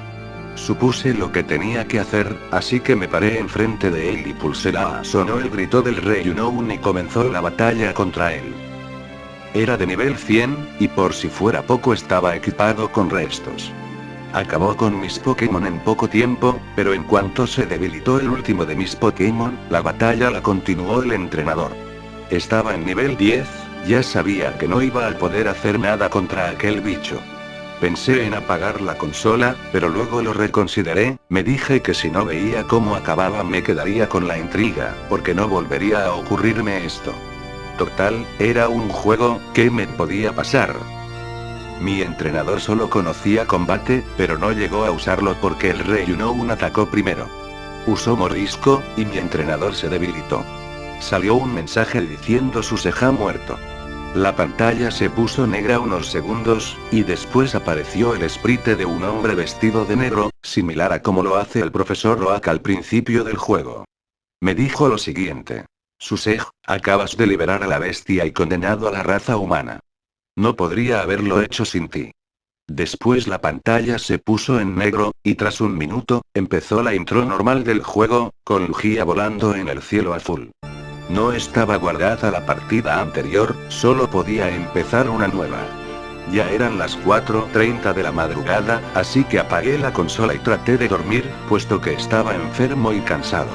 Supuse lo que tenía que hacer, así que me paré enfrente de él y pulsé la A. Sonó el grito del rey Unown y comenzó la batalla contra él. Era de nivel 100, y por si fuera poco estaba equipado con restos. Acabó con mis Pokémon en poco tiempo, pero en cuanto se debilitó el último de mis Pokémon, la batalla la continuó el entrenador. Estaba en nivel 10, ya sabía que no iba a poder hacer nada contra aquel bicho. Pensé en apagar la consola, pero luego lo reconsideré, me dije que si no veía cómo acababa me quedaría con la intriga, porque no volvería a ocurrirme esto. Total, era un juego, ¿qué me podía pasar? Mi entrenador solo conocía combate, pero no llegó a usarlo porque el rey Unown atacó primero. Usó mordisco, y mi entrenador se debilitó. Salió un mensaje diciendo su ceja muerto. La pantalla se puso negra unos segundos, y después apareció el sprite de un hombre vestido de negro, similar a como lo hace el profesor Oak al principio del juego. Me dijo lo siguiente: Susej, acabas de liberar a la bestia y condenado a la raza humana. No podría haberlo hecho sin ti. Después la pantalla se puso en negro, y tras un minuto, empezó la intro normal del juego, con Lugia volando en el cielo azul. No estaba guardada la partida anterior, solo podía empezar una nueva. Ya eran las 4:30 de la madrugada, así que apagué la consola y traté de dormir, puesto que estaba enfermo y cansado.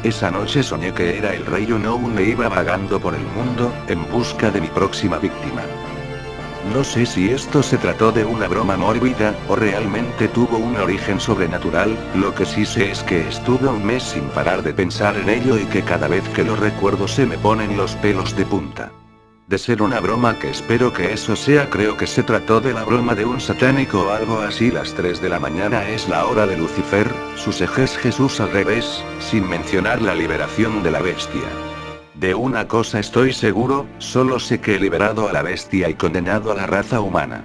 Esa noche soñé que era el rey Unoune e iba vagando por el mundo, en busca de mi próxima víctima. No sé si esto se trató de una broma mórbida, o realmente tuvo un origen sobrenatural, lo que sí sé es que estuve un mes sin parar de pensar en ello y que cada vez que lo recuerdo se me ponen los pelos de punta. De ser una broma, que espero que eso sea, creo que se trató de la broma de un satánico o algo así. Las 3 de la mañana es la hora de Lucifer, sus ejes Jesús al revés, sin mencionar la liberación de la bestia. De una cosa estoy seguro, solo sé que he liberado a la bestia y condenado a la raza humana.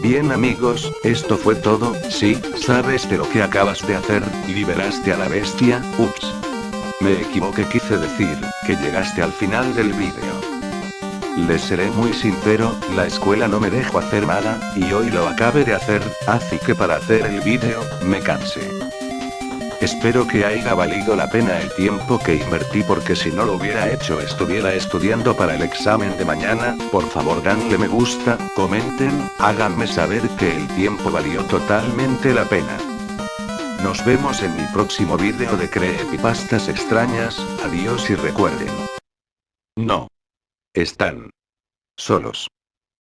Bien amigos, esto fue todo. Sí, sabes de lo que acabas de hacer, liberaste a la bestia. Ups. Me equivoqué, quise decir, que llegaste al final del vídeo. Les seré muy sincero, la escuela no me dejó hacer nada, y hoy lo acabé de hacer, así que para hacer el vídeo, me cansé. Espero que haya valido la pena el tiempo que invertí, porque si no lo hubiera hecho estuviera estudiando para el examen de mañana. Por favor danle me gusta, comenten, háganme saber que el tiempo valió totalmente la pena. Nos vemos en mi próximo vídeo de creepypastas extrañas. Adiós y recuerden. No están solos.